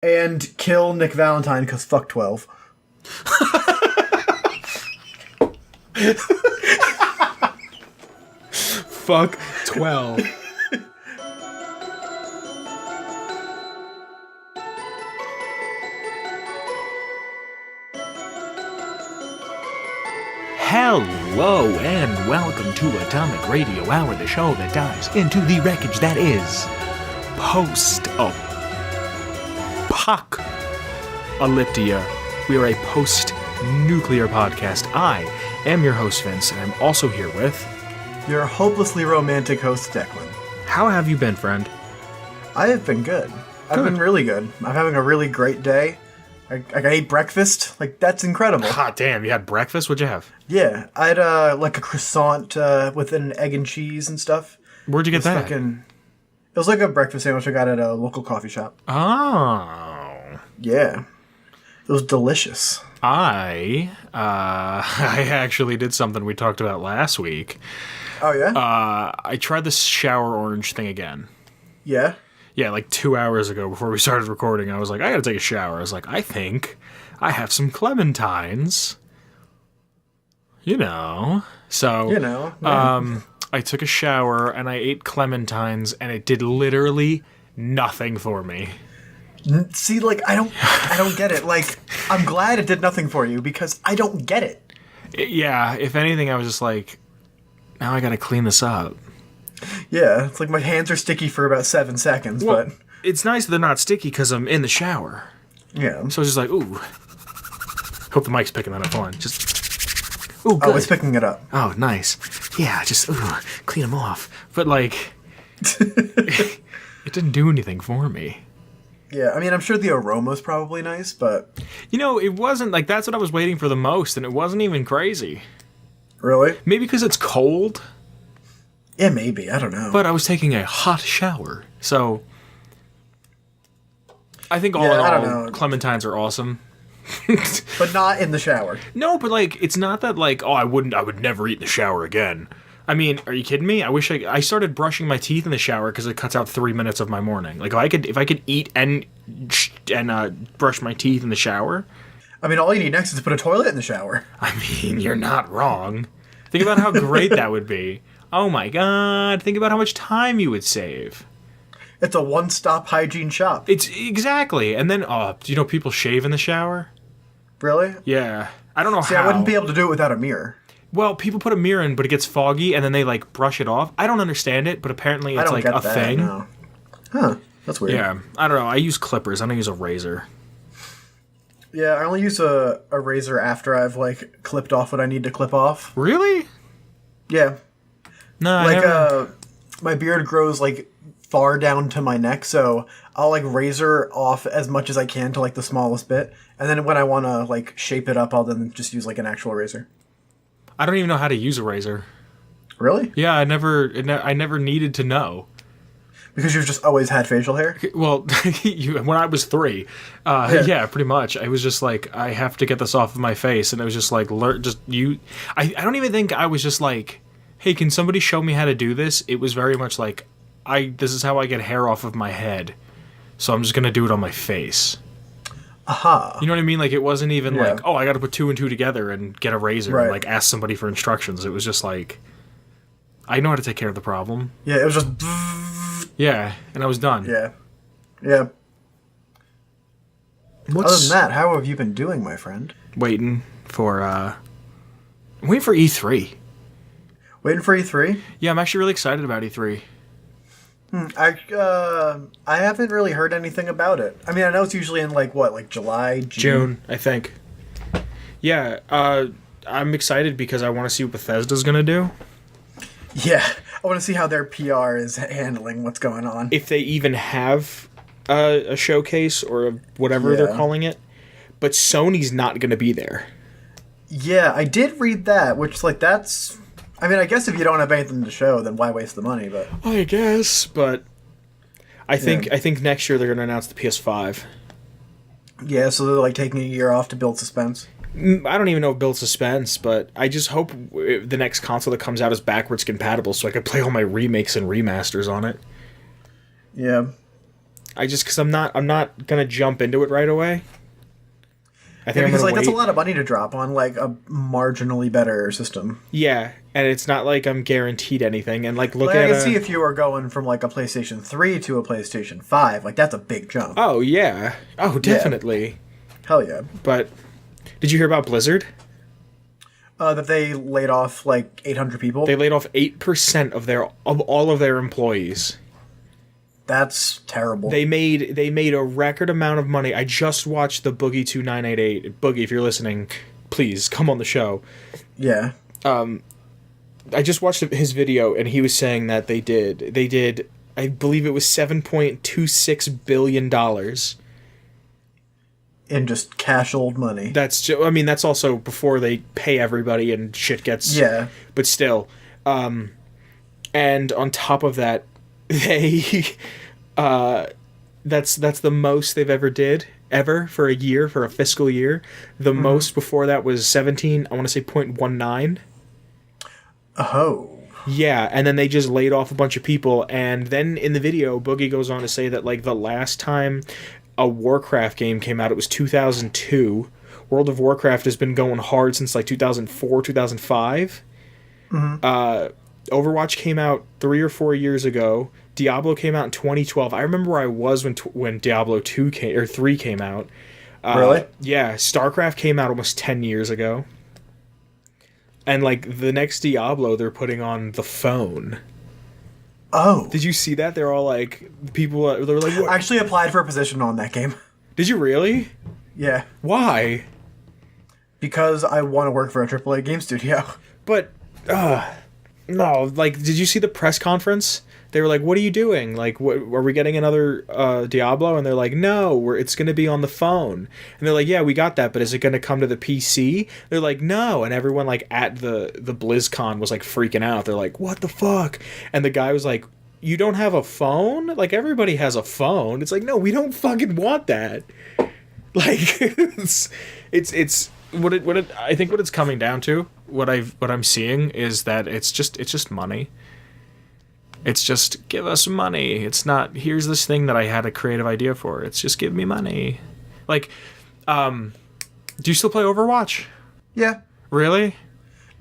And kill Nick Valentine because fuck 12. Fuck 12. Hello and welcome to Atomic Radio Hour, the show that dives into the wreckage that is post-apocalyptia. We are a post-nuclear podcast. I am your host, Vince, and I'm also here with... Your hopelessly romantic host, Declan. How have you been, friend? I have been good. I've been really good. I'm having a really great day. I ate breakfast. Like, that's incredible. Hot damn, you had breakfast? What'd you have? Yeah, I had like a croissant with an egg and cheese and stuff. Where'd you get that? It was like a breakfast sandwich I got at a local coffee shop. Oh. Yeah. It was delicious. I actually did something we talked about last week. Oh, yeah? I tried this shower orange thing again. Yeah? Yeah, like 2 hours ago before we started recording, I was like, I gotta take a shower. I was like, I think I have some clementines. You know. So, yeah. I took a shower and I ate clementines and it did literally nothing for me. See, like, I don't get it. Like, I'm glad it did nothing for you because I don't get it. Yeah, if anything, I was just like, now I gotta clean this up. Yeah, it's like my hands are sticky for about 7 seconds, Well, but... It's nice that they're not sticky because I'm in the shower. Yeah. So I was just like, ooh. Hope the mic's picking that up. Hold on. Just... Ooh, good. Oh, it's picking it up. Oh, nice. Yeah, just, clean them off. But, like, it didn't do anything for me. Yeah, I mean, I'm sure the aroma's probably nice, but... You know, it wasn't, like, that's what I was waiting for the most, and it wasn't even crazy. Really? Maybe because it's cold? Yeah, maybe. I don't know. But I was taking a hot shower, so... I think all in I don't all, know. clementines are awesome. But not in the shower. No, but, like, it's not that, like, oh, I would never eat in the shower again. I mean, are you kidding me? I wish I started brushing my teeth in the shower because it cuts out 3 minutes of my morning. Like, if I could eat and brush my teeth in the shower. I mean, all you need next is to put a toilet in the shower. I mean, you're not wrong. Think about how great that would be. Oh my god, think about how much time you would save. It's a one-stop hygiene shop. It's exactly. And then, do you know people shave in the shower? Really? Yeah. I don't know See, how. I wouldn't be able to do it without a mirror. Well, people put a mirror in, but it gets foggy, and then they, like, brush it off. I don't understand it, but apparently it's, like, a thing. No. Huh. That's weird. Yeah. I don't know. I use clippers. I don't use a razor. Yeah, I only use a razor after I've, like, clipped off what I need to clip off. Really? Yeah. No, I Like, never... my beard grows, like, far down to my neck, so I'll, like, razor off as much as I can to, like, the smallest bit. And then when I want to, like, shape it up, I'll then just use, like, an actual razor. I don't even know how to use a razor. Really? Yeah, I never needed to know. Because you've just always had facial hair? Well, when I was 3, yeah, pretty much. I was just like, I have to get this off of my face, and it was just like, I don't even think I was just like, hey, can somebody show me how to do this? It was very much like, this is how I get hair off of my head, so I'm just gonna do it on my face. Aha. You know what I mean? Like, it wasn't even like, oh, I gotta put 2 and 2 together and get a razor and, like, ask somebody for instructions. It was just like, I know how to take care of the problem. Yeah, it was just... Yeah, and I was done. Yeah. Yeah. Other than that, how have you been doing, my friend? Waiting for E3. Waiting for E3? Yeah, I'm actually really excited about E3. I haven't really heard anything about it. I mean, I know it's usually in, like, what, like July, June, I think. Yeah, I'm excited because I want to see what Bethesda's gonna do. Yeah, I want to see how their PR is handling what's going on. If they even have a showcase or whatever they're calling it. But Sony's not gonna be there. Yeah, I did read that, which, like, that's... I mean, I guess if you don't have anything to show, then why waste the money, but... I guess, but... I think next year they're going to announce the PS5. Yeah, so they're, like, taking a year off to build suspense. I don't even know if build suspense, but I just hope the next console that comes out is backwards compatible so I can play all my remakes and remasters on it. Yeah. because I'm not gonna jump into it right away. I think because I'm gonna that's a wait. lot of money to drop on like a marginally better system. Yeah, and it's not like I'm guaranteed anything. And like, look Like, I at can see if you were going from like a PlayStation 3 to a PlayStation 5, like that's a big jump. Oh yeah, oh definitely. Hell yeah. But did you hear about Blizzard? That they laid off like 800 people. They laid off 8% of all of their employees. That's terrible. They made a record amount of money. I just watched the Boogie 2988. Boogie, if you're listening, please come on the show. Yeah. I just watched his video, and he was saying that they did I believe it was $7.26 billion. In just cash old money. That's also before they pay everybody and shit gets... Yeah. But still. And on top of that, they... that's the most they've ever for a year, for a fiscal year. The most before that was 17, I want to say 0.19. Oh. Yeah, and then they just laid off a bunch of people, and then in the video, Boogie goes on to say that like the last time a Warcraft game came out, it was 2002. World of Warcraft has been going hard since like 2004, 2005. Overwatch came out 3 or 4 years ago. Diablo came out in 2012. I remember where I was when Diablo 2 or 3 came out. Really? Yeah, StarCraft came out almost 10 years ago. And like the next Diablo they're putting on the phone. Oh. Did you see that? They're all like, they were like, what? I actually applied for a position on that game. Did you really? Yeah. Why? Because I want to work for a AAA game studio. But, no, like, did you see the press conference? They were like, what are you doing? Like, what, are we getting another Diablo? And they're like, no, it's going to be on the phone. And they're like, yeah, we got that, but is it going to come to the PC? They're like, no. And everyone, like, at the BlizzCon was, like, freaking out. They're like, what the fuck? And the guy was like, you don't have a phone? Like, everybody has a phone. It's like, no, we don't fucking want that. Like, I think what it's coming down to, what I'm seeing is that it's just money. It's just, give us money. It's not, here's this thing that I had a creative idea for. It's just, give me money. Like, do you still play Overwatch? Yeah. Really?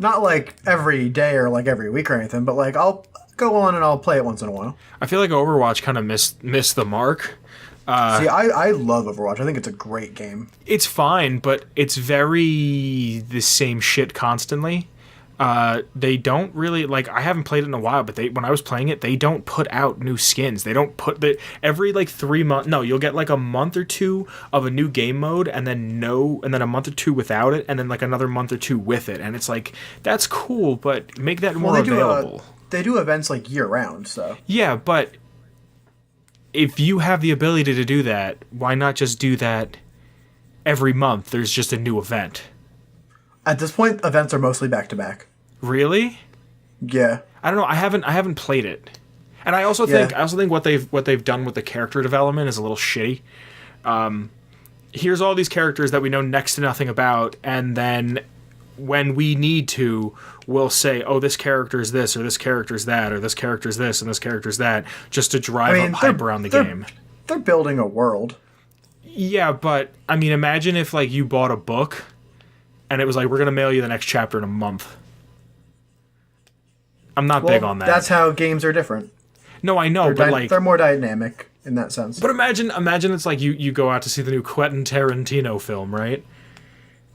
Not like every day or like every week or anything, but like I'll go on and I'll play it once in a while. I feel like Overwatch kind of missed the mark. See, I love Overwatch. I think it's a great game. It's fine, but it's very the same shit constantly. They don't really, like, I haven't played it in a while, but when I was playing it, they don't put out new skins. They don't put every like 3 months. No, you'll get like a month or two of a new game mode, and then a month or two without it, and then like another month or two with it. And it's like, that's cool, but make that more available. They do events like year round, so. Yeah, but if you have the ability to do that, why not just do that every month? There's just a new event. At this point, events are mostly back to back. Really? Yeah. I don't know. I haven't played it, and I also think what they've done with the character development is a little shitty. Here's all these characters that we know next to nothing about, and then when we need to, we'll say, "Oh, this character is this, or this character is that, or this character is this, and this character is that," just to drive up hype around the game. They're building a world. Yeah, but I mean, imagine if like you bought a book, and it was like, "We're gonna mail you the next chapter in a month." I'm not big on that. That's how games are different. No, I know, but they're more dynamic in that sense. But imagine it's like you go out to see the new Quentin Tarantino film, right?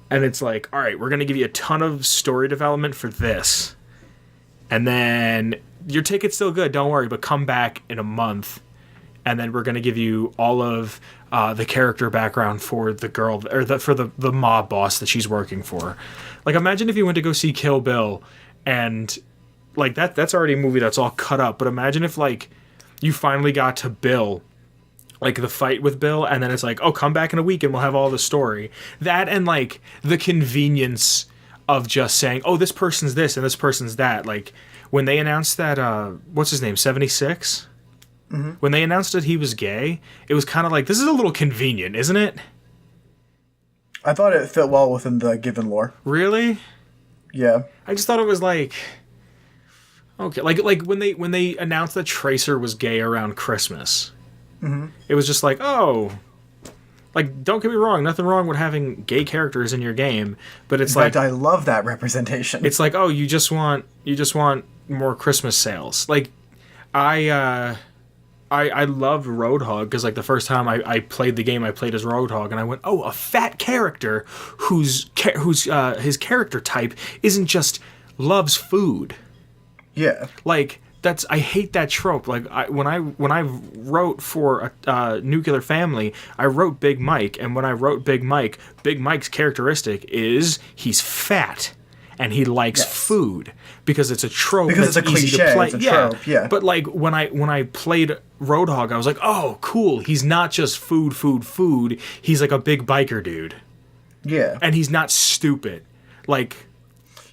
And it's like, all right, we're going to give you a ton of story development for this. And then your ticket's still good, don't worry, but come back in a month. And then we're going to give you all of the character background for the girl, or for the mob boss that she's working for. Like, imagine if you went to go see Kill Bill, and like that's already a movie that's all cut up. But imagine if like you finally got to Bill, like the fight with Bill, and then it's like, oh, come back in a week and we'll have all the story. That, and like the convenience of just saying, oh, this person's this and this person's that. Like when they announced that, what's his name, 76? Mm-hmm. When they announced that he was gay, it was kind of like, this is a little convenient, isn't it? I thought it fit well within the given lore. Really? Yeah. I just thought it was like, okay, like when they announced that Tracer was gay around Christmas. It was just like, oh, like, don't get me wrong, nothing wrong with having gay characters in your game, but it's In like, fact, I love that representation. it's like, oh, you just want more Christmas sales. Like, I loved Roadhog because, like, the first time I played the game, I played as Roadhog, and I went, oh, a fat character whose his character type isn't just loves food. Yeah. Like, I hate that trope. Like, when I wrote for a Nuclear Family, I wrote Big Mike, and when I wrote Big Mike's characteristic is he's fat and he likes food because it's a trope. Because that's it's a easy cliche, to play. it's a trope, yeah. But like when I played Roadhog, I was like, oh, cool. He's not just food. He's like a big biker dude, Yeah. and he's not stupid. Like.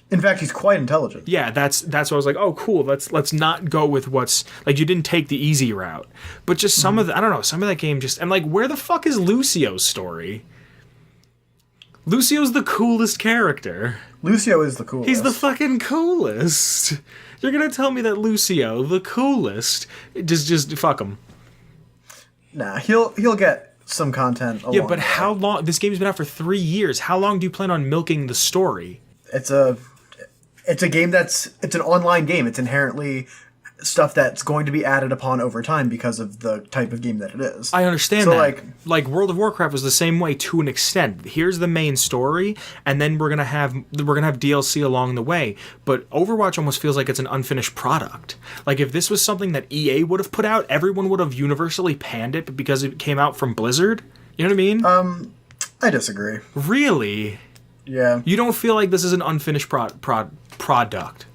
In fact, he's quite intelligent. Yeah, that's what I was like, oh, cool, let's not go with what's, like, you didn't take the easy route. But just some of the, I don't know, some of that game just, and like, where the fuck is Lucio's story? Lucio's the coolest character. Lucio is the coolest. He's the fucking coolest. You're gonna tell me that Lucio, the coolest, just fuck him. Nah, he'll get some content along Yeah, but the way. how long, this game's been out for 3 years, how long do you plan on milking the story? It's a game it's an online game. It's inherently stuff that's going to be added upon over time because of the type of game that it is. I understand so, that. Like World of Warcraft was the same way to an extent. Here's the main story, and then we're gonna have DLC along the way. But Overwatch almost feels like it's an unfinished product. Like if this was something that EA would have put out, everyone would have universally panned it because it came out from Blizzard. You know what I mean? I disagree. Really? Yeah. You don't feel like this is an unfinished product?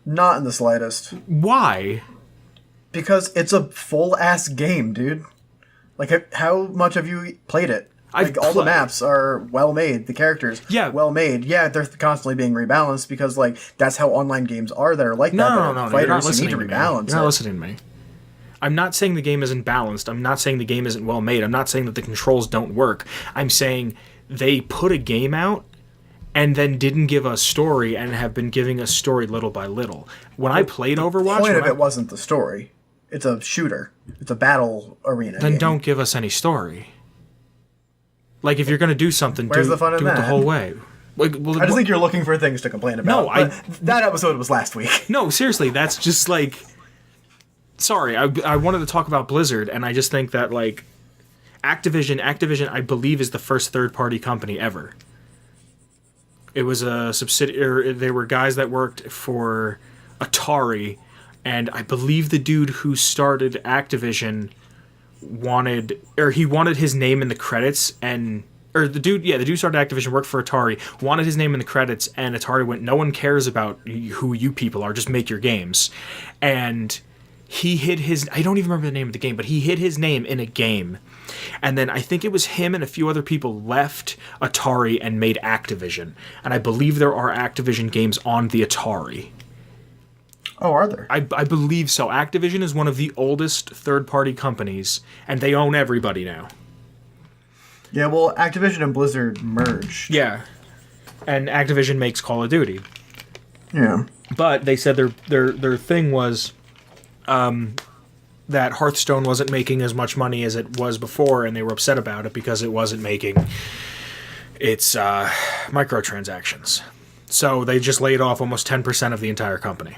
Not in the slightest. Why? Because it's a full-ass game, dude. Like, how much have you played it? Like, all the maps are well-made. The characters, well-made. Yeah, they're constantly being rebalanced because, like, that's how online games are that are like that. No, Fighters, you're not listening you need to to me. rebalance You're not it. listening to me. I'm not saying the game isn't balanced. I'm not saying the game isn't well-made. I'm not saying that the controls don't work. I'm saying they put a game out and then didn't give us story and have been giving us story little by little. When I played Overwatch... The point of it wasn't the story. It's a shooter. It's a battle arena Then game. don't give us any story. Like, if you're going to do something, Where's do the fun in it the that? whole way. Like, well, I just think you're looking for things to complain about. No, but that episode was last week. No, seriously, that's just like... Sorry, I wanted to talk about Blizzard, and I just think that, like, Activision, I believe, is the first third-party company ever. It was a subsidiary. They were guys that worked for Atari, and I believe the dude who started Activision wanted his name in the credits, the dude started Activision, worked for Atari, wanted his name in the credits, and Atari went, no one cares about who you people are, just make your games. And he hid his, I don't even remember the name of the game, but he hid his name in a game. And then I think it was him and a few other people left Atari and made Activision. And I believe there are Activision games on the Atari. Oh, are there? I believe so. Activision is one of the oldest third-party companies, and they own everybody now. Yeah, well, Activision and Blizzard merged. Yeah. And Activision makes Call of Duty. Yeah. But they said their thing was that Hearthstone wasn't making as much money as it was before, and they were upset about it because it wasn't making its microtransactions. So they just laid off almost 10% of the entire company.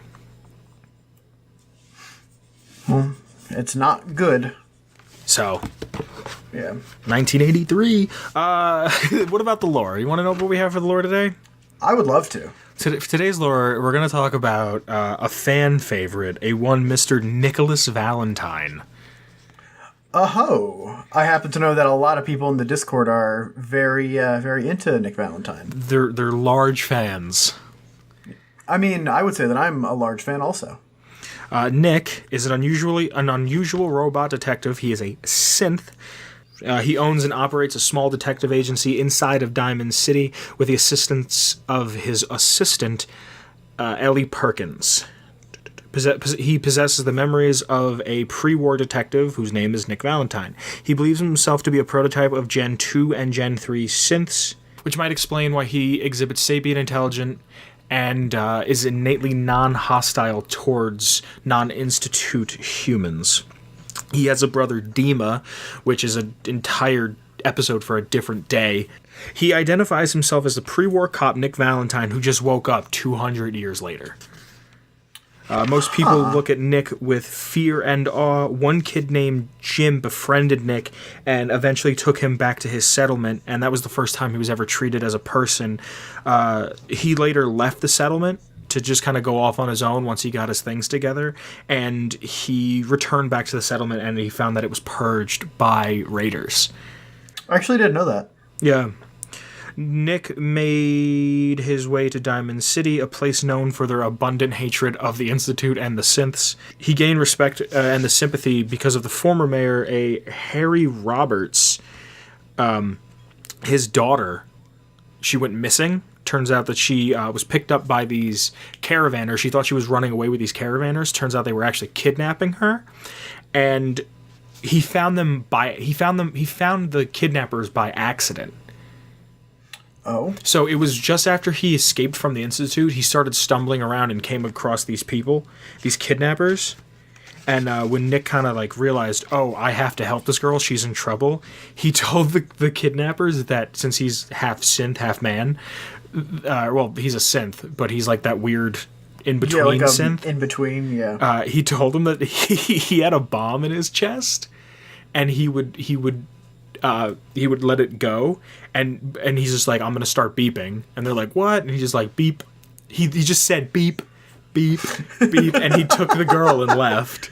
Well, it's not good. So, yeah. 1983. What about the lore? You want to know what we have for the lore today? I would love to. For today's lore, we're going to talk about a fan favorite, a one Mr. Nicholas Valentine. Oh, I happen to know that a lot of people in the Discord are very into Nick Valentine. They're large fans. I mean, I would say that I'm a large fan also. Nick is an unusual robot detective. He is a synth. He owns and operates a small detective agency inside of Diamond City with the assistance of his assistant, Ellie Perkins. He possesses the memories of a pre-war detective whose name is Nick Valentine. He believes himself to be a prototype of Gen 2 and Gen 3 synths, which might explain why he exhibits sapient intelligence and is innately non-hostile towards non-institute humans. He has a brother, Dima, which is an entire episode for a different day. He identifies himself as the pre-war cop Nick Valentine who just woke up 200 years later. Most people look at Nick with fear and awe. One kid named Jim befriended Nick and eventually took him back to his settlement, and that was the first time he was ever treated as a person. He later left the settlement to just kind of go off on his own once he got his things together, and he returned back to the settlement and he found that it was purged by raiders. I actually didn't know that. Yeah. Nick made his way to Diamond City, a place known for their abundant hatred of the Institute and the synths. He gained respect and the sympathy because of the former mayor, a Harry Roberts. His daughter, she went missing. Turns out that she was picked up by these caravanners. She thought she was running away with these caravanners. Turns out they were actually kidnapping her. And he found the kidnappers by accident. Oh. So it was just after he escaped from the Institute, he started stumbling around and came across these people, these kidnappers. And when Nick kind of like realized, oh, I have to help this girl, she's in trouble, he told the kidnappers that since he's half synth, half man, well, he's a synth, but he's like that weird in-between synth. In-between, yeah. He told them that he had a bomb in his chest, and he would let it go, and he's just like, I'm gonna start beeping, and they're like, what? And he just like beep. He just said beep, beep, beep, and he took the girl and left.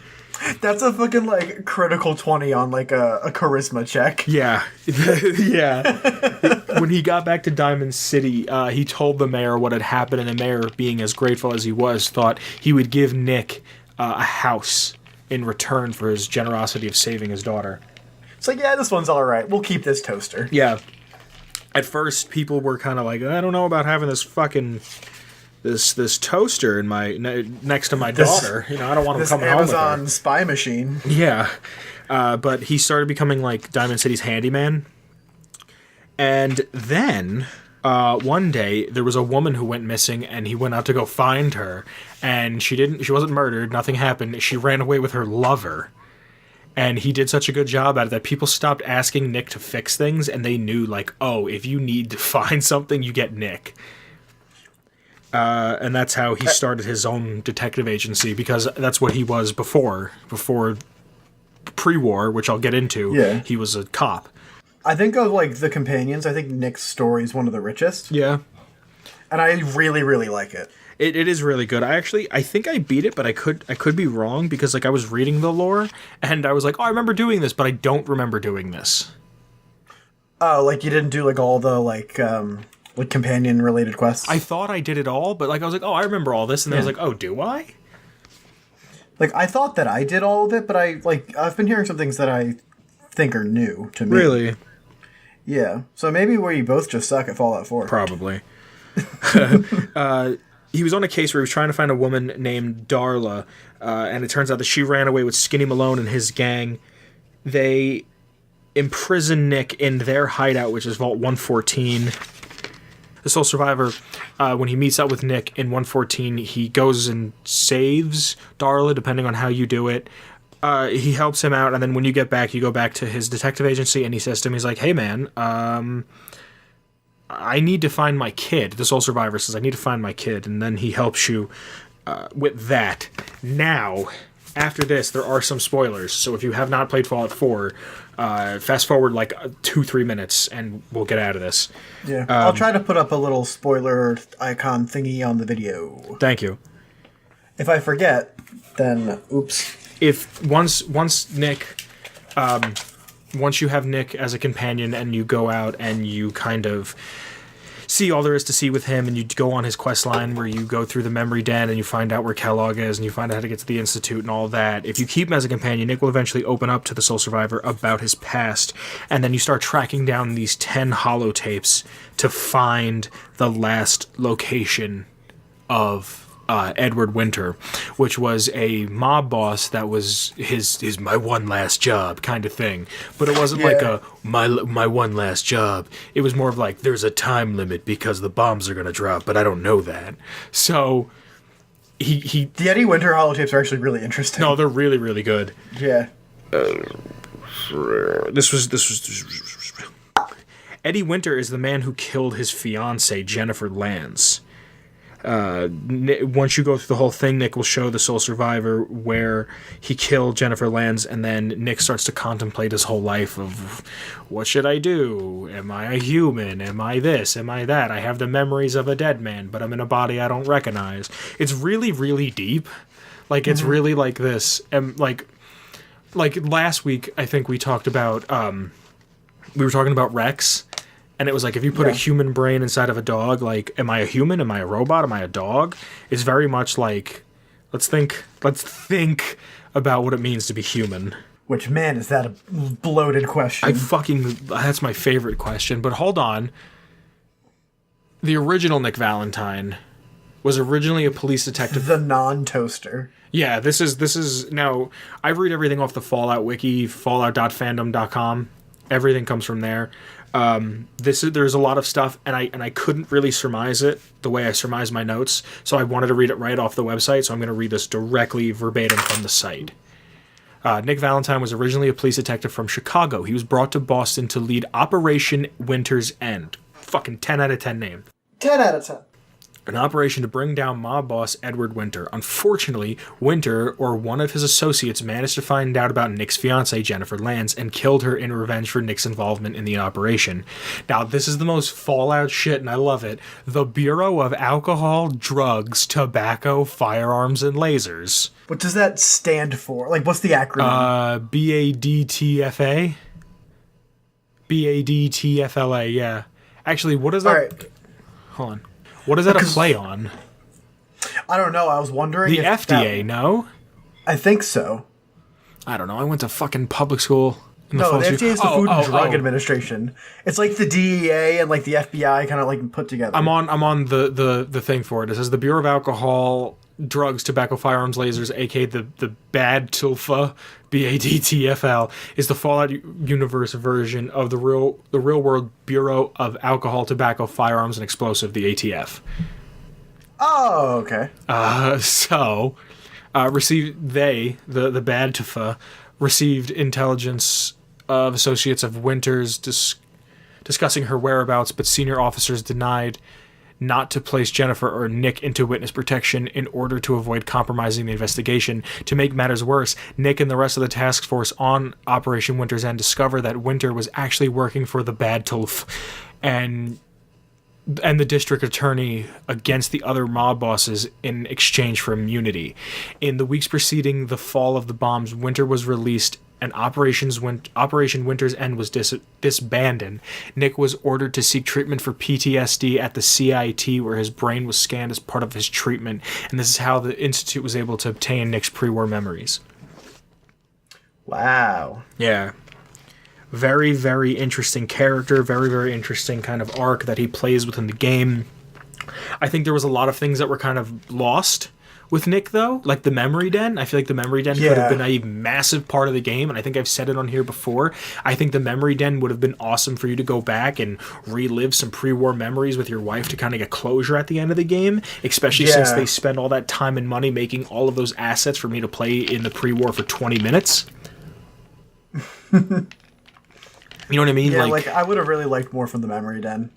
That's a fucking like critical 20 on like a charisma check. Yeah. Yeah. When he got back to Diamond City, he told the mayor what had happened, and the mayor, being as grateful as he was, thought he would give Nick a house in return for his generosity of saving his daughter. It's like, yeah, this one's all right. We'll keep this toaster. Yeah. At first, people were kind of like, I don't know about having this fucking this toaster in my next to my daughter. You know, I don't want him coming home with her. Amazon spy machine. Yeah. But he started becoming like Diamond City's handyman. And then one day there was a woman who went missing, and he went out to go find her, and she wasn't murdered, nothing happened. She ran away with her lover. And he did such a good job at it that people stopped asking Nick to fix things, and they knew, like, oh, if you need to find something, you get Nick. And that's how he started his own detective agency, because that's what he was before pre-war, which I'll get into. Yeah. He was a cop. I think of, like, the companions, I think Nick's story is one of the richest. Yeah. And I really, really like it. It is really good. I think I beat it, but I could be wrong, because like I was reading the lore and I was like, oh, I remember doing this, but I don't remember doing this. Oh, like you didn't do like all the like companion related quests? I thought I did it all, but like I was like, oh, I remember all this, and then I was like, oh, do I? Like I thought that I did all of it, but I've been hearing some things that I think are new to me. Really? Yeah. So maybe we both just suck at Fallout 4. Probably. He was on a case where he was trying to find a woman named Darla, and it turns out that she ran away with Skinny Malone and his gang. They imprison Nick in their hideout, which is Vault 114. The sole survivor, when he meets up with Nick in 114, he goes and saves Darla, depending on how you do it. He helps him out, and then when you get back, you go back to his detective agency, and he says to him, he's like, hey man, I need to find my kid. The sole survivor says, I need to find my kid, and then he helps you with that. Now, after this, there are some spoilers, so if you have not played Fallout 4, fast forward like 2-3 minutes, and we'll get out of this. Yeah, I'll try to put up a little spoiler icon thingy on the video. Thank you. If I forget, then oops. If once Nick... once you have Nick as a companion and you go out and you kind of see all there is to see with him, and you go on his quest line where you go through the memory den and you find out where Kellogg is and you find out how to get to the Institute and all that, if you keep him as a companion, Nick will eventually open up to the sole survivor about his past, and then you start tracking down these 10 holotapes to find the last location of Edward Winter, which was a mob boss that was his my one last job kind of thing. But it wasn't like a my one last job. It was more of like, there's a time limit because the bombs are gonna drop, but I don't know that. So the Eddie Winter holotapes are actually really interesting. No, they're really, really good. Yeah. This was Eddie Winter is the man who killed his fiancée, Jennifer Lance. Once you go through the whole thing, Nick will show the sole survivor where he killed Jennifer Lance, and then Nick starts to contemplate his whole life of, what should I do? Am I a human? Am I this? Am I that? I have the memories of a dead man, but I'm in a body I don't recognize. It's really, really deep. Like, it's really like this. And like last week, I think we talked about, we were talking about Rex. And it was like, if you put a human brain inside of a dog, like, am I a human? Am I a robot? Am I a dog? It's very much like, let's think about what it means to be human. Which, man, is that a bloated question? That's my favorite question. But hold on. The original Nick Valentine was originally a police detective. The non-toaster. Yeah, this is now, I read everything off the Fallout wiki, fallout.fandom.com. Everything comes from there. There's a lot of stuff, and I couldn't really surmise it the way I surmise my notes, so I wanted to read it right off the website, so I'm going to read this directly verbatim from the site. Nick Valentine was originally a police detective from Chicago. He was brought to Boston to lead Operation Winter's End. Fucking 10 out of 10 name. 10 out of 10. An operation to bring down mob boss Edward Winter. Unfortunately, Winter, or one of his associates, managed to find out about Nick's fiancée, Jennifer Lance, and killed her in revenge for Nick's involvement in the operation. Now, this is the most Fallout shit, and I love it. The Bureau of Alcohol, Drugs, Tobacco, Firearms, and Lasers. What does that stand for? Like, what's the acronym? BADTFA? BADTFLA, yeah. Actually, what is that? All right. Hold on. What is that a play on? I don't know. I was wondering the FDA, no? I think so. I don't know. I went to fucking public school. No, the FDA is the Food and Drug Administration. It's like the DEA and like the FBI kind of like put together. I'm on the thing for it. It says the Bureau of Alcohol, Drugs, Tobacco, Firearms, Lasers, aka the BAD TILFA, BADTFL, is the Fallout universe version of the real world Bureau of Alcohol, Tobacco, Firearms, and Explosive, the ATF. Oh, okay. The BAD TILFA received intelligence of associates of Winters discussing her whereabouts, but senior officers denied not to place Jennifer or Nick into witness protection in order to avoid compromising the investigation. To make matters worse, Nick and the rest of the task force on Operation Winter's End discover that Winter was actually working for the Bad Tulf and the district attorney against the other mob bosses in exchange for immunity. In the weeks preceding the fall of the bombs, Winter was released and Operation Winter's End was disbanded. Nick was ordered to seek treatment for PTSD at the CIT, where his brain was scanned as part of his treatment, and this is how the Institute was able to obtain Nick's pre-war memories. Wow. Yeah. Very, very interesting character, very, very interesting kind of arc that he plays within the game. I think there was a lot of things that were kind of lost with Nick, though, like the Memory Den. I feel like the Memory Den could have been a massive part of the game, and I think I've said it on here before. I think the Memory Den would have been awesome for you to go back and relive some pre-war memories with your wife to kind of get closure at the end of the game, especially since they spend all that time and money making all of those assets for me to play in the pre-war for 20 minutes. You know what I mean? Yeah, like I would have really liked more from the Memory Den.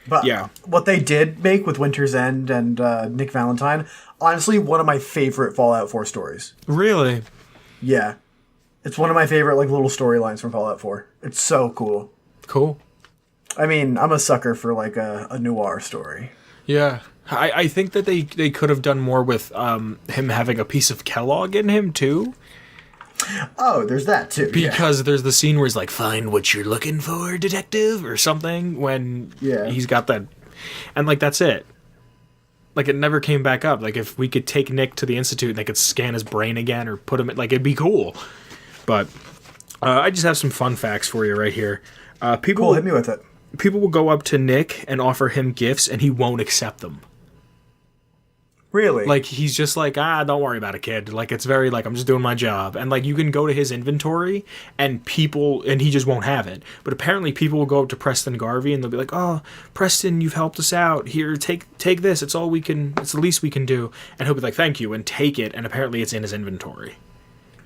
But what they did make with Winter's End and Nick Valentine, honestly, one of my favorite Fallout 4 stories. Really? Yeah. It's one of my favorite like little storylines from Fallout 4. It's so cool. Cool. I mean, I'm a sucker for like a noir story. Yeah. I think that they could have done more with him having a piece of Kellogg in him, too. Oh, there's that, too. Because there's the scene where he's like, find what you're looking for, detective, or something, when he's got that. And, like, that's it. Like, it never came back up. Like, if we could take Nick to the Institute and they could scan his brain again or put him in, like, it'd be cool. But I just have some fun facts for you right here. Cool, hit me with it. People will go up to Nick and offer him gifts, and he won't accept them. Really? Like, he's just like, don't worry about it, kid. Like, it's very, like, I'm just doing my job. And, like, you can go to his inventory, and he just won't have it. But apparently people will go up to Preston Garvey, and they'll be like, oh, Preston, you've helped us out. Here, take this. It's the least we can do. And he'll be like, thank you, and take it. And apparently it's in his inventory.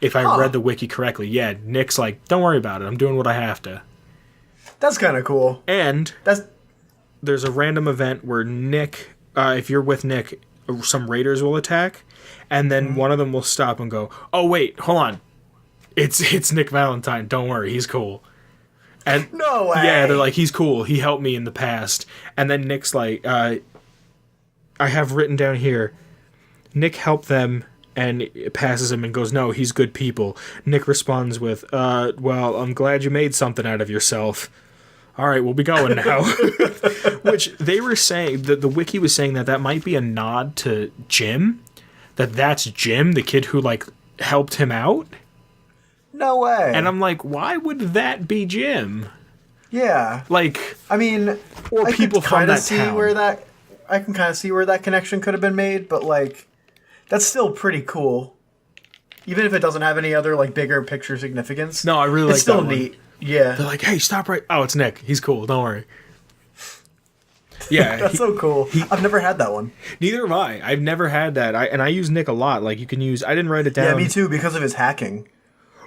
if I read the wiki correctly. Yeah, Nick's like, don't worry about it. I'm doing what I have to. That's kind of cool. And there's a random event where Nick, if you're with Nick, some raiders will attack, and then one of them will stop and go, oh, wait, hold on. It's Nick Valentine. Don't worry, he's cool. And no way. Yeah, they're like, he's cool. He helped me in the past. And then Nick's like, I have written down here, Nick helped them, and it passes him and goes, no, he's good people. Nick responds with, well, I'm glad you made something out of yourself. All right, we'll be going now. Which they were saying, the wiki was saying that might be a nod to Jim. That's Jim, the kid who, like, helped him out. No way. And I'm like, why would that be Jim? Yeah. Like, I mean, or I people from that town. I can kind of see where that connection could have been made, but, like, that's still pretty cool. Even if it doesn't have any other, like, bigger picture significance. No, I really like that one. It's still neat. Yeah. They're like, hey, stop right... Oh, it's Nick. He's cool. Don't worry. Yeah. That's so cool. I've never had that one. Neither have I. I've never had that. I use Nick a lot. Like, you can use... I didn't write it down. Yeah, me too, because of his hacking.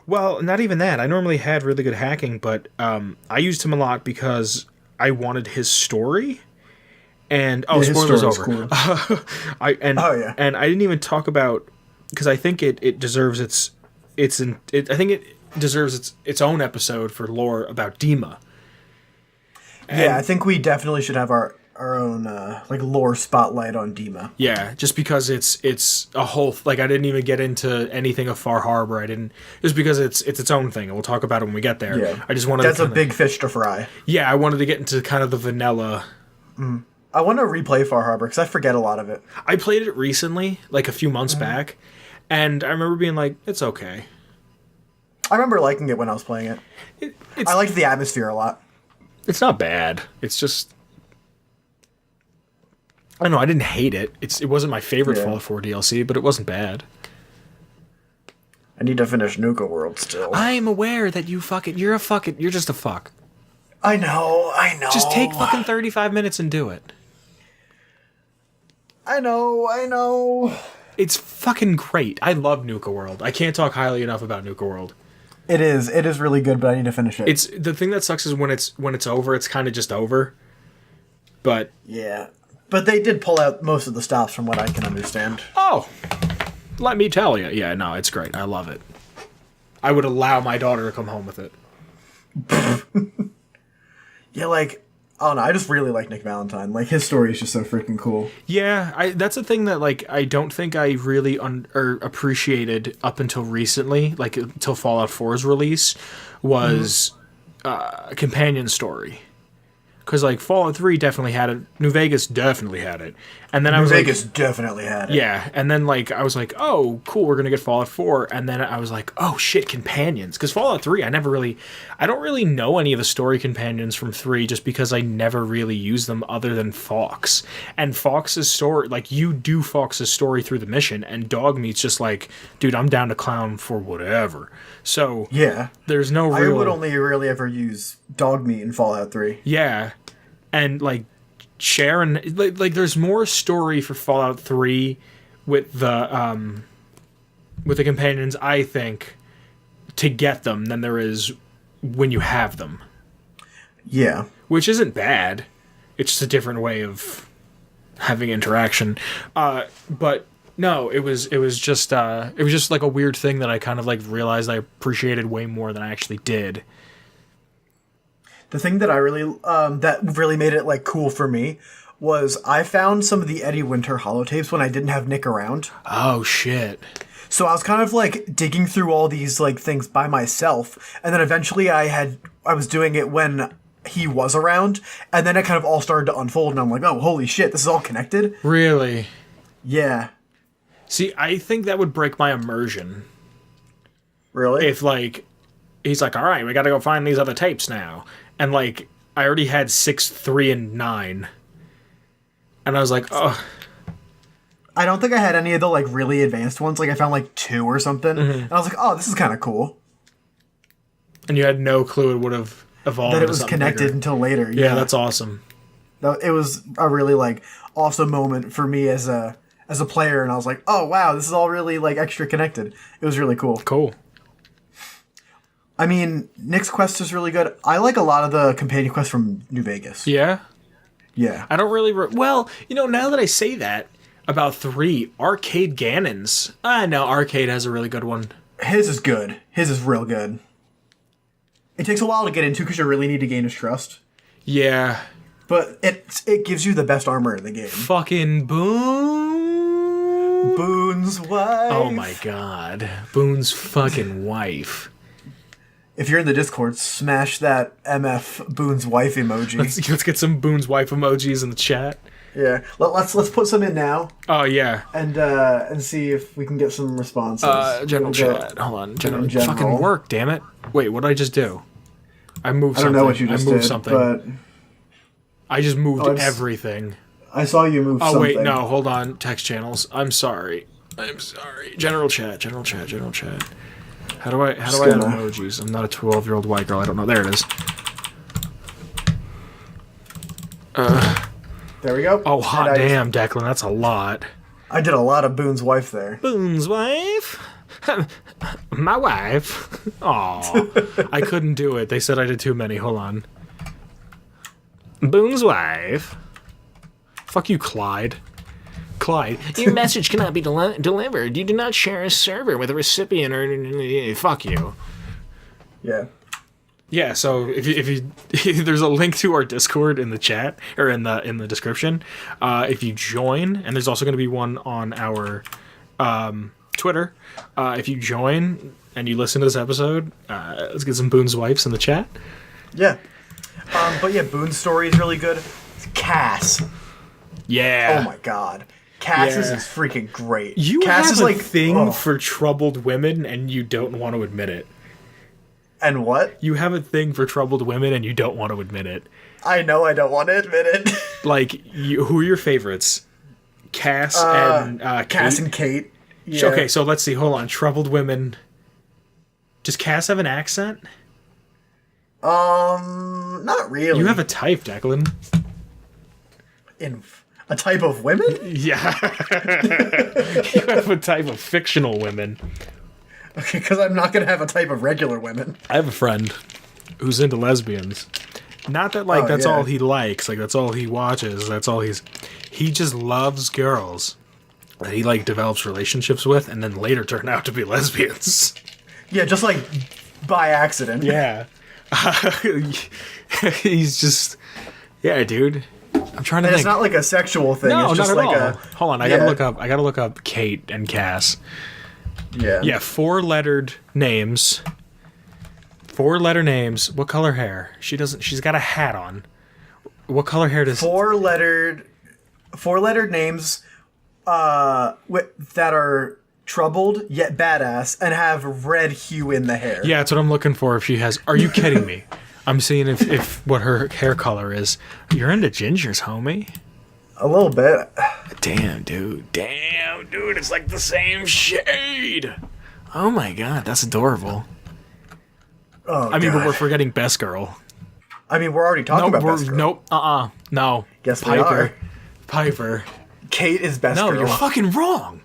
Well, not even that. I normally had really good hacking, but I used him a lot because I wanted his story. And spoilers over. Cool. And I didn't even talk about, because I think it deserves its own episode for lore about Dima. Yeah, I think we definitely should have our own like lore spotlight on Dima. Yeah, just because it's a whole I didn't even get into anything of Far Harbor. Just because it's its own thing, and we'll talk about it when we get there. Yeah, I just wanted that's a big fish to fry. Yeah, I wanted to get into kind of the vanilla. I want to replay Far Harbor because I forget a lot of it. I played it recently, like a few months back, and I remember being like, it's okay. I remember liking it when I was playing it. I liked the atmosphere a lot. It's not bad. It's just... I don't know, I didn't hate it. It wasn't my favorite Fallout 4 DLC, but it wasn't bad. I need to finish Nuka World still. I'm aware that you're just a fuck. I know. Just take fucking 35 minutes and do it. I know. It's fucking great. I love Nuka World. I can't talk highly enough about Nuka World. It is really good, but I need to finish it. It's the thing that sucks is when it's over, it's kind of just over. But yeah, but they did pull out most of the stops from what I can understand. Oh, let me tell you. Yeah, no, it's great. I love it. I would allow my daughter to come home with it. Yeah, like, I don't know, I just really like Nick Valentine. Like, his story is just so freaking cool. Yeah, that's a thing that, like, I don't think I really appreciated up until recently, like, until Fallout 4's release, was a companion story. Because, like, Fallout 3 definitely had it. New Vegas definitely had it. And then Vegas definitely had it. Yeah, and then, like, I was like, oh, cool, we're going to get Fallout 4. And then I was like, oh, shit, companions. Because Fallout 3, I don't really know any of the story companions from 3 just because I never really used them other than Fox. And Fox's story, like, you do Fox's story through the mission, and Dogmeat's just like, dude, I'm down to clown for whatever. So, yeah, there's no real... I would only really ever use Dogmeat in Fallout 3. Yeah, and, like, Sharon, like there's more story for Fallout 3 with the companions, I think, to get them than there is when you have them. Yeah. Which isn't bad. It's just a different way of having interaction. But no, it was just like a weird thing that I kind of like realized I appreciated way more than I actually did. The thing that I really, that really made it, like, cool for me was I found some of the Eddie Winter holotapes when I didn't have Nick around. Oh, shit. So I was kind of, like, digging through all these, like, things by myself, and then eventually I was doing it when he was around, and then it kind of all started to unfold, and I'm like, oh, holy shit, this is all connected? Really? Yeah. See, I think that would break my immersion. Really? If, like, he's like, all right, we gotta go find these other tapes now. And, like, I already had 6, 3, and 9. And I was like, oh. I don't think I had any of the, like, really advanced ones. Like, I found, like, 2 or something. Mm-hmm. And I was like, oh, this is kind of cool. And you had no clue it would have evolved that it was connected bigger. Until later. Yeah, that's awesome. It was a really, like, awesome moment for me as a as a player, and I was like, oh wow, this is all really like extra connected. It was really cool. Cool. I mean, Nick's quest is really good. I like a lot of the companion quests from New Vegas. Yeah? Yeah. I don't really... well, now that I say that about 3, Arcade Ganon's... no, Arcade has a really good one. His is good. His is real good. It takes a while to get into because you really need to gain his trust. Yeah. But it gives you the best armor in the game. Fucking Boone's wife. Oh my god. Boone's fucking wife. If you're in the Discord, smash that MF Boone's wife emoji. Let's get some Boone's wife emojis in the chat. Yeah, let's put some in now. Oh yeah, and see if we can get some responses. General chat. Hold on, general. Fucking work, damn it! Wait, what did I just do? I moved something. I don't know what you just did, something. But I just moved everything. I saw you move something. Oh wait, no, hold on. Text channels. I'm sorry. General chat. How do I add emojis? I'm not a 12-year-old white girl. I don't know. There it is. There we go. Oh, hot damn, Declan. That's a lot. I did a lot of Boone's wife there. Boone's wife? My wife? Aw. I couldn't do it. They said I did too many. Hold on. Boone's wife. Fuck you, Clyde. Your message cannot be delivered. You do not share a server with a recipient or... Fuck you. Yeah. Yeah, so if you there's a link to our Discord in the chat or in the description. If you join, and there's also going to be one on our Twitter. If you join and you listen to this episode, let's get some Boone's wives in the chat. Yeah. But yeah, Boone's story is really good. Cass. Yeah. Oh my god. Cass's is freaking great. You Cass have is a like thing for troubled women, and you don't want to admit it. And what? You have a thing for troubled women, and you don't want to admit it. I know I don't want to admit it. Like, who are your favorites? Cass and Kate? Cass and Kate. Yeah. Okay, so let's see. Hold on. Troubled women. Does Cass have an accent? Not really. You have a type, Declan. In a type of women? Yeah. You have a type of fictional women. Okay, because I'm not going to have a type of regular women. I have a friend who's into lesbians. Not that, like, that's all he likes. Like, that's all he watches. That's all he just loves girls that he, like, develops relationships with and then later turn out to be lesbians. Yeah, just, like, by accident. Yeah. He's just... Yeah, dude. I'm trying to think. It's not like a sexual thing. No, it's just not at like all. a... Hold on, I gotta look up Kate and Cass. Yeah. Yeah, 4-lettered names. 4-letter names. What color hair? She's got a hat on. What color hair does... 4-lettered names that are troubled yet badass and have red hue in the hair. Yeah, that's what I'm looking for if she has... Are you kidding me? I'm seeing if what her hair color is. You're into gingers, homie. A little bit. Damn, dude. It's like the same shade. Oh my god, that's adorable. Oh, I mean, but we're forgetting Best Girl. I mean, we're already talking about Best Girl. Nope, no. Guess Piper. Piper. Kate is Best Girl. No, you're fucking wrong.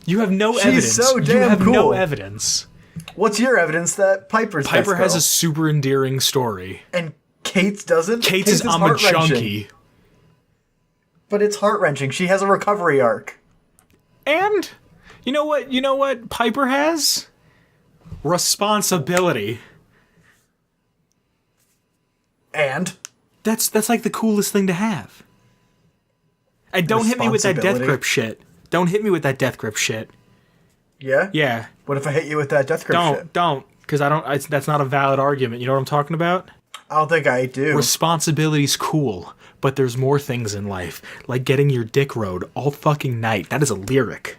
You have no evidence. She's so damn You have cool. no evidence. What's your evidence that Piper's Best Girl? Piper has a super endearing story. And Kate's doesn't? Kate's is I'm a junkie. But it's heart-wrenching. She has a recovery arc. And you know what Piper has? Responsibility. And that's like the coolest thing to have. And don't hit me with that death grip shit. Don't hit me with that death grip shit. Yeah? Yeah. What if I hit you with that death grip shit? Don't, because that's not a valid argument. You know what I'm talking about? I don't think I do. Responsibility's cool, but there's more things in life, like getting your dick rode all fucking night. That is a lyric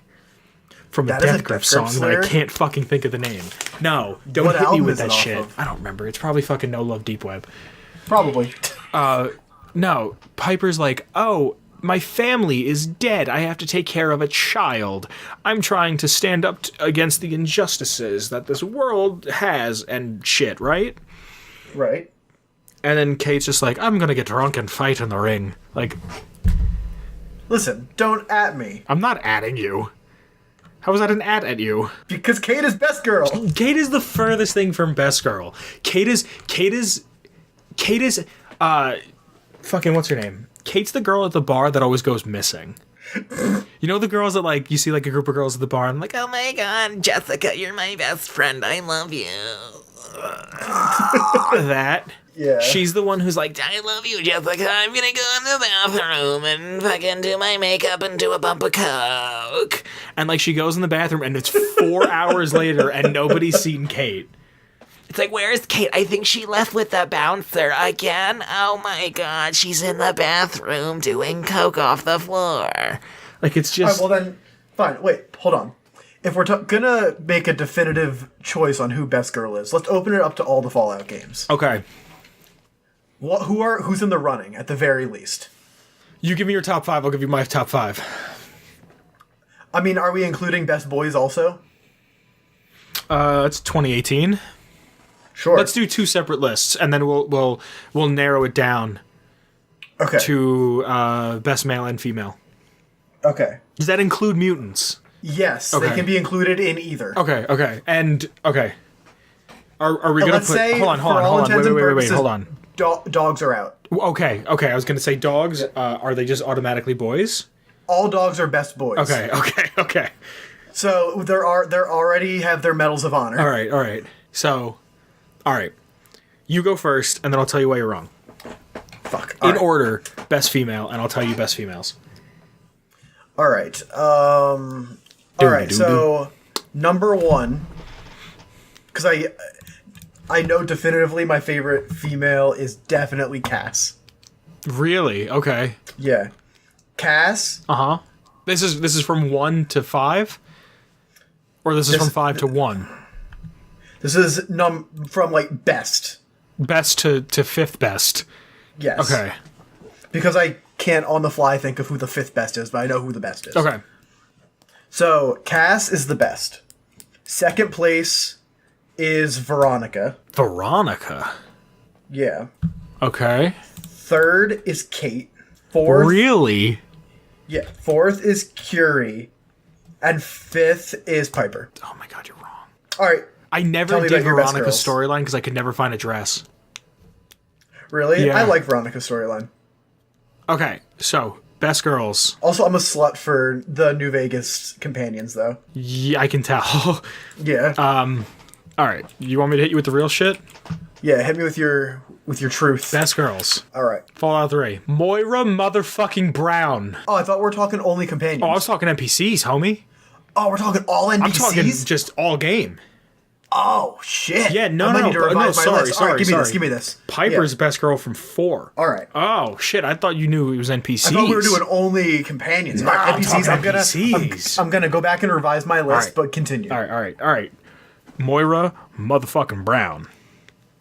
from a Death Grip song that I can't fucking think of the name. No, don't hit me with that shit. I don't remember. It's probably fucking No Love Deep Web. Probably. No, Piper's like, oh, my family is dead. I have to take care of a child. I'm trying to stand up against the injustices that this world has and shit, right? Right. And then Kate's just like, I'm gonna get drunk and fight in the ring. Like, Listen, don't at me. I'm not atting you. How was that an at you? Because Kate is best girl. Kate is the furthest thing from best girl. Kate is fucking what's her name? Kate's the girl at the bar that always goes missing. You know the girls that, like, you see, like, a group of girls at the bar and I'm like, oh my god, Jessica, you're my best friend, I love you. That. Yeah. She's the one who's like, I love you, Jessica, I'm gonna go in the bathroom and fucking do my makeup and do a bump of coke. And, like, she goes in the bathroom and it's 4 hours later and nobody's seen Kate. It's like, where's Kate? I think she left with the bouncer again. Oh my god, she's in the bathroom doing coke off the floor. Like, it's just... All right, well then, fine. Wait, hold on. If we're gonna make a definitive choice on who best girl is, let's open it up to all the Fallout games. Okay. Who's in the running, at the very least? You give me your top 5, I'll give you my top 5. I mean, are we including best boys also? It's 2018. Sure. Let's do 2 separate lists, and then we'll narrow it down. Okay. To best male and female. Okay. Does that include mutants? Yes, okay. They can be included in either. Okay. And okay. Are we gonna put? Hold on. Wait. Hold on. Dogs are out. Okay. I was gonna say dogs. Are they just automatically boys? All dogs are best boys. Okay. So they're already have their medals of honor. All right. So, all right. You go first, and then I'll tell you why you're wrong. Fuck. In order, best female, and I'll tell you best females. All right. All right. So, number 1, because I know definitively my favorite female is definitely Cass. Really? Okay. Yeah. Cass. Uh-huh. This is from 1 to 5? Or this is from 5 to 1? This is from, like, best. Best to 5th best. Yes. Okay. Because I can't on the fly think of who the 5th best is, but I know who the best is. Okay. So, Cass is the best. Second place is Veronica. Veronica? Yeah. Okay. Third is Kate. Fourth... Really? Yeah. Fourth is Curie. And 5th is Piper. Oh my god, you're wrong. Alright. I never did Veronica's storyline because I could never find a dress. Really? Yeah. I like Veronica's storyline. Okay, so, best girls. Also, I'm a slut for the New Vegas companions, though. Yeah, I can tell. Yeah. Alright, you want me to hit you with the real shit? Yeah, hit me with your truth. Best girls. Alright. Fallout 3. Moira motherfucking Brown. Oh, I thought we were talking only companions. Oh, I was talking NPCs, homie. Oh, we're talking all NPCs? I'm talking just all game. Oh, shit. Yeah, no, sorry. Give me this. Piper's best girl from 4. All right. Oh, shit, I thought you knew it was NPCs. I thought we were doing only companions. No, NPCs. I'm gonna go back and revise my list, but continue. All right. Moira motherfucking Brown.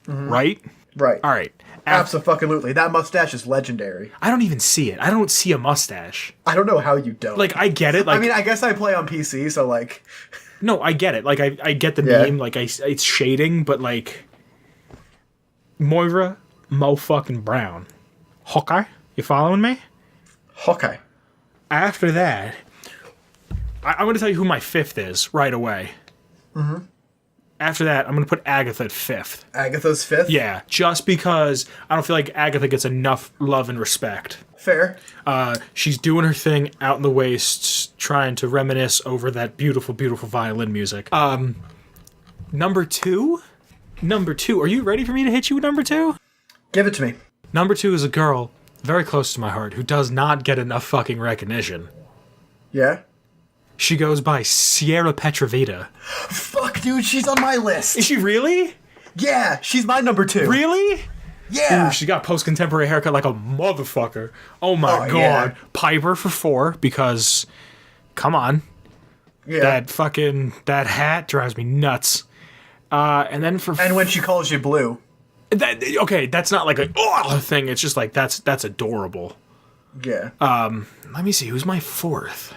Mm-hmm. Right? Right. All right. Absolutely. That mustache is legendary. I don't even see it. I don't see a mustache. I don't know how you don't. Like, I get it. Like, I mean, I guess I play on PC, so, like... No, I get it. Like, I get the name. Like, it's shading, but, like... Moira fucking Brown. Hawkeye? You following me? Hawkeye. After that, I'm going to tell you who my 5th is right away. Mm-hmm. After that, I'm going to put Agatha at 5th. Agatha's 5th? Yeah, just because I don't feel like Agatha gets enough love and respect. Fair. She's doing her thing out in the wastes, trying to reminisce over that beautiful, beautiful violin music. Number 2? Are you ready for me to hit you with number 2? Give it to me. Number 2 is a girl very close to my heart who does not get enough fucking recognition. Yeah? She goes by Sierra Petrovita. Fuck, dude, she's on my list. Is she really? Yeah, she's my number 2. Really? Yeah. Ooh, she got post-contemporary haircut like a motherfucker. Oh my god. Yeah. Piper for 4, because, come on. Yeah. That hat drives me nuts. And then for... And when she calls you blue. Okay, that's not like a thing. It's just like, that's adorable. Yeah. Let me see, who's my 4th?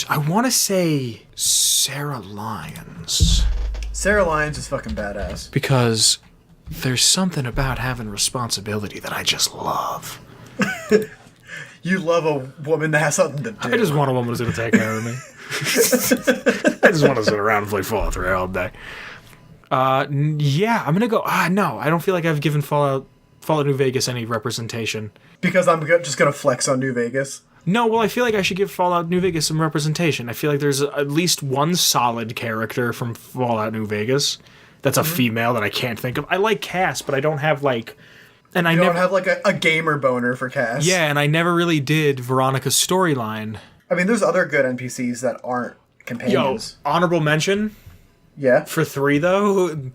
I want to say Sarah Lyons. Sarah Lyons is fucking badass. Because there's something about having responsibility that I just love. You love a woman that has something to do. I just want a woman who's going to take care of me. I just want to sit around and play Fallout 3 all day. Yeah, I'm going to go... no, I don't feel like I've given Fallout New Vegas any representation. Because I'm just going to flex on New Vegas? No, well, I feel like I should give Fallout New Vegas some representation. I feel like there's at least one solid character from Fallout New Vegas that's a female that I can't think of. I like Cass, but I don't have, like... And you don't have, like, a gamer boner for Cass. Yeah, and I never really did Veronica's storyline. I mean, there's other good NPCs that aren't companions. Yo, honorable mention? Yeah. For 3, though?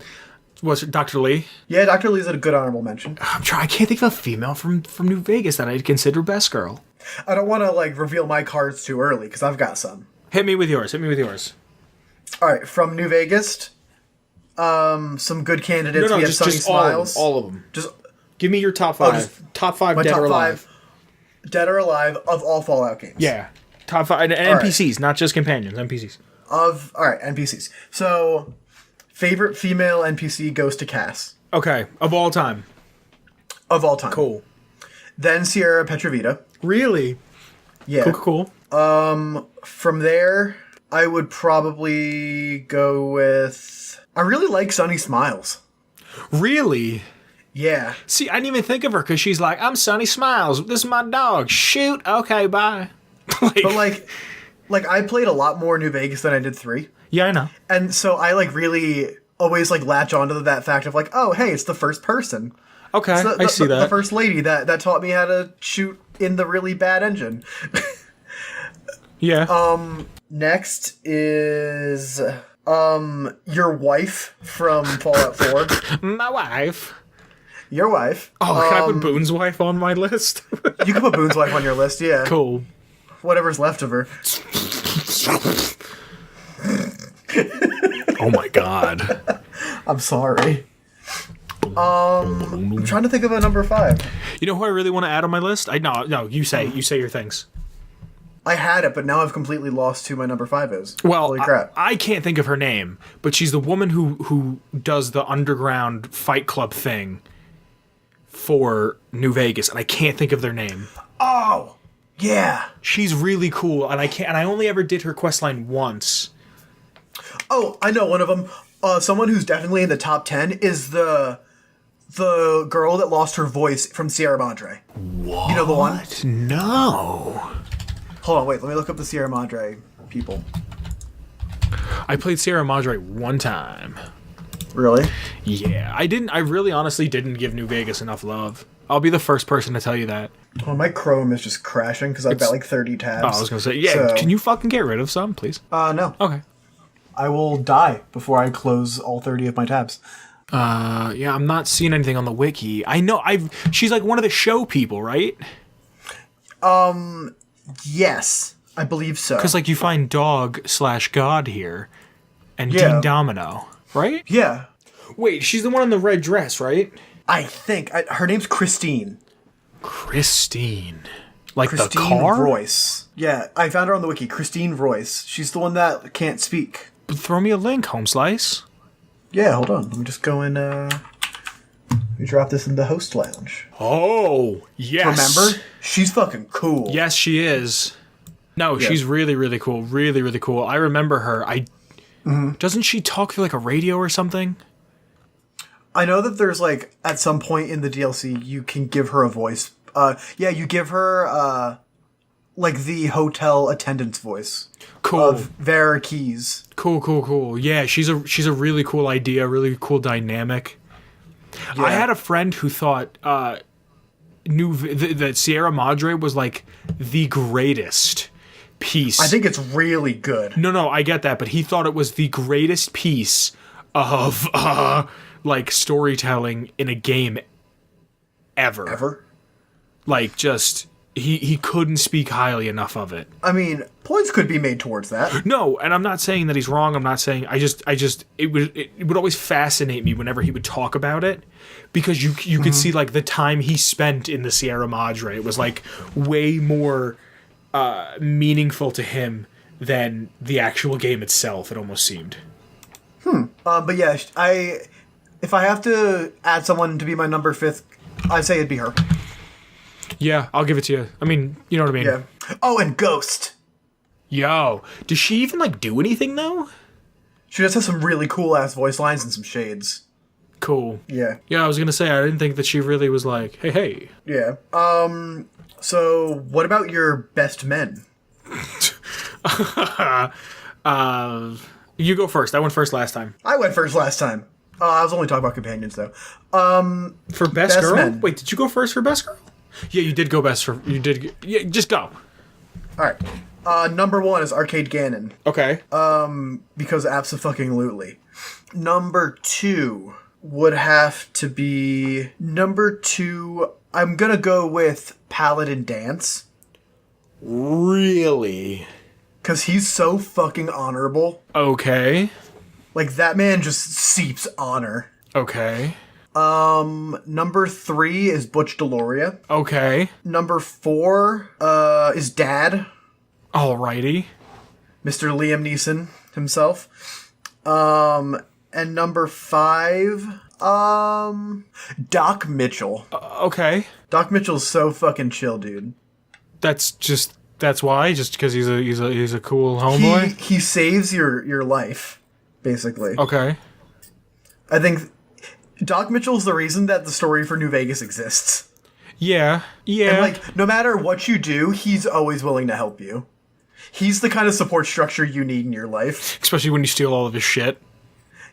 Was it Dr. Lee? Yeah, Dr. Lee's a good honorable mention. I can't think of a female from New Vegas that I'd consider best girl. I don't want to, like, reveal my cards too early, because I've got some. Hit me with yours. Alright, from New Vegas, some good candidates. We have Sunny Smiles. All of them. Just... Give me your top 5. Top 5 dead or alive. Dead or alive of all Fallout games. Yeah. Top 5. And NPCs, not just companions. NPCs. Alright, NPCs. So, favorite female NPC goes to Cass. Okay. Of all time. Cool. Then Sierra Petrovita. Really? Yeah. Cool. From there, I would probably go with... I really like Sunny Smiles. Really? Yeah. See, I didn't even think of her because she's like, I'm Sunny Smiles. This is my dog. Shoot. Okay, bye. But like I played a lot more New Vegas than I did 3. Yeah, I know. And so I like really always like latch onto that fact of like, oh, hey, it's the first person. Okay, I see that. The first lady that taught me how to shoot in the really bad engine. Yeah. Next is your wife from Fallout 4. My wife. Your wife. Oh, can I put Boone's wife on my list? You can put Boone's wife on your list, yeah. Cool. Whatever's left of her. Oh my god. I'm sorry. I'm trying to think of a number 5. You know who I really want to add on my list? No, you say your things. I had it, but now I've completely lost who my number 5 is. Well, holy crap. I can't think of her name, but she's the woman who does the underground fight club thing for New Vegas, and I can't think of their name. Oh, yeah. She's really cool, and I only ever did her questline once. Oh, I know one of them. Someone who's definitely in the top 10 is the girl that lost her voice from Sierra Madre. What? You know the one? No. Hold on, wait. Let me look up the Sierra Madre people. I played Sierra Madre one time. Really? Yeah, I really honestly didn't give New Vegas enough love. I'll be the first person to tell you that. Oh, my Chrome is just crashing because I've got like 30 tabs. Oh, I was going to say, yeah, so, can you fucking get rid of some, please? No. Okay. I will die before I close all 30 of my tabs. Yeah, I'm not seeing anything on the wiki. I know, she's like one of the show people, right? Yes, I believe so. Because, like, you find Dog/God here, and Dean Domino, right? Yeah. Wait, she's the one in the red dress, right? I think. Her name's Christine. Christine. Like Christine the car? Royce. Yeah, I found her on the wiki. Christine Royce. She's the one that can't speak. But throw me a link, Homeslice. Yeah, hold on. Let me just go in, let me drop this in the host lounge. Oh, yes. Remember? She's fucking cool. Yes, she is. No, she's really, really cool. Really, really cool. I remember her. Doesn't she talk through, like, a radio or something? I know that there's, like, at some point in the DLC, you can give her a voice. You give her, like, the hotel attendant's voice. Cool. Of Vera Keys. Cool. Yeah, she's a really cool idea, really cool dynamic. Yeah. I had a friend who thought that Sierra Madre was, like, the greatest piece. I think it's really good. No, I get that, but he thought it was the greatest piece of, like, storytelling in a game ever. Ever? Like, just... He couldn't speak highly enough of it. I mean, points could be made towards that. No, and I'm not saying that he's wrong. I'm not saying... It would always fascinate me whenever he would talk about it, because you could see, like, the time he spent in the Sierra Madre. It was, like, way more meaningful to him than the actual game itself, it almost seemed. But yeah, if I have to add someone to be my number 5th, I'd say it'd be her. Yeah, I'll give it to you. I mean, you know what I mean. Yeah. Oh, and Ghost. Yo, does she even like do anything though? She just has some really cool ass voice lines and some shades. Cool. Yeah. Yeah, I was gonna say I didn't think that she really was like, hey. Yeah. So what about your best men? You go first. I went first last time. I went first last time. I was only talking about companions though. For best girl? men. Wait, did you go first for best girl? Yeah, you did go best for. You did. Yeah, just go. All right. Number 1 is Arcade Gannon. Okay. Because abso-fucking-lutely. Number 2 would have to be... Number 2, I'm gonna go with Paladin Dance. Really? Because he's so fucking honorable. Okay. Like, that man just seeps honor. Okay. Number 3 is Butch Deloria. Okay. Number 4, is Dad. Alrighty. Mr. Liam Neeson himself. And number 5, Doc Mitchell. Okay. Doc Mitchell's so fucking chill, dude. That's why? Just because he's a cool homeboy? He saves your life, basically. Okay. I think Doc Mitchell's the reason that the story for New Vegas exists. Yeah. Yeah. And like, no matter what you do, he's always willing to help you. He's the kind of support structure you need in your life. Especially when you steal all of his shit.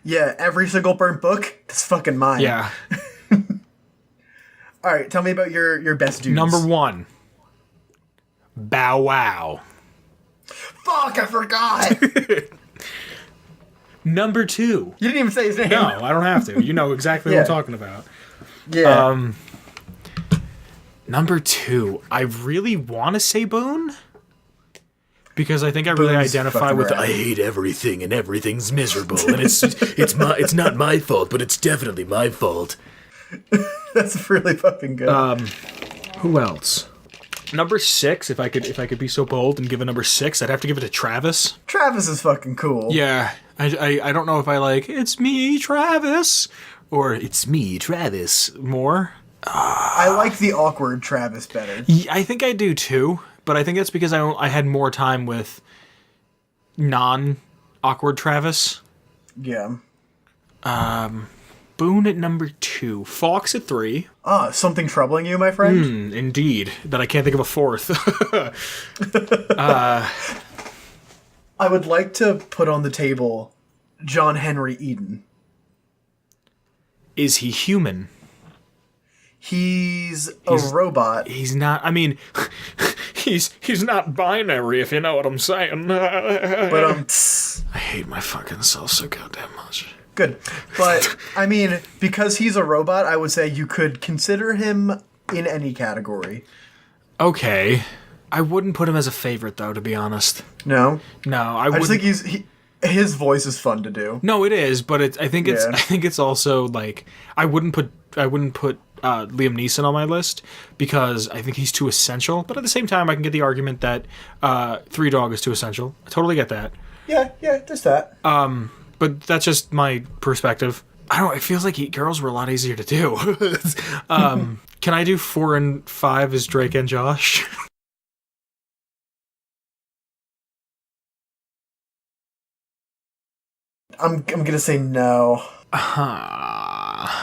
Yeah, every single burnt book, that's fucking mine. Yeah. Alright, tell me about your best dudes. Number 1. Bow Wow. Fuck, I forgot! Number 2. You didn't even say his name. No, I don't have to. You know exactly what I'm talking about. Yeah. Number 2. I really want to say Boone. Because I think I really Boone's identify with I hate everything and everything's miserable and it's not my fault, but it's definitely my fault. That's really fucking good. Who else? Number 6, if I could be so bold and give a number 6, I'd have to give it to Travis. Travis is fucking cool. Yeah. I don't know if I like it's me, Travis, or it's me, Travis more. I like the awkward Travis better. I think I do too. But I think that's because I had more time with non-awkward Travis. Yeah. Boone at number 2. Fox at 3. Something troubling you, my friend? Indeed. That I can't think of a 4th. I would like to put on the table John Henry Eden. Is he human? He's a robot. He's not. I mean, he's not binary, if you know what I'm saying. But I hate my fucking self so goddamn much. Good. But I mean, because he's a robot, I would say you could consider him in any category. Okay. I wouldn't put him as a favorite though, to be honest. No? No, I just wouldn't. think his voice is fun to do. No, it is, but I think it's also like I wouldn't put Liam Neeson on my list because I think he's too essential. But at the same time, I can get the argument that Three Dog is too essential. I totally get that. Yeah, there's that. But that's just my perspective. I don't know. It feels like girls were a lot easier to do. Can I do 4 and 5 as Drake and Josh? I'm gonna say no. Hold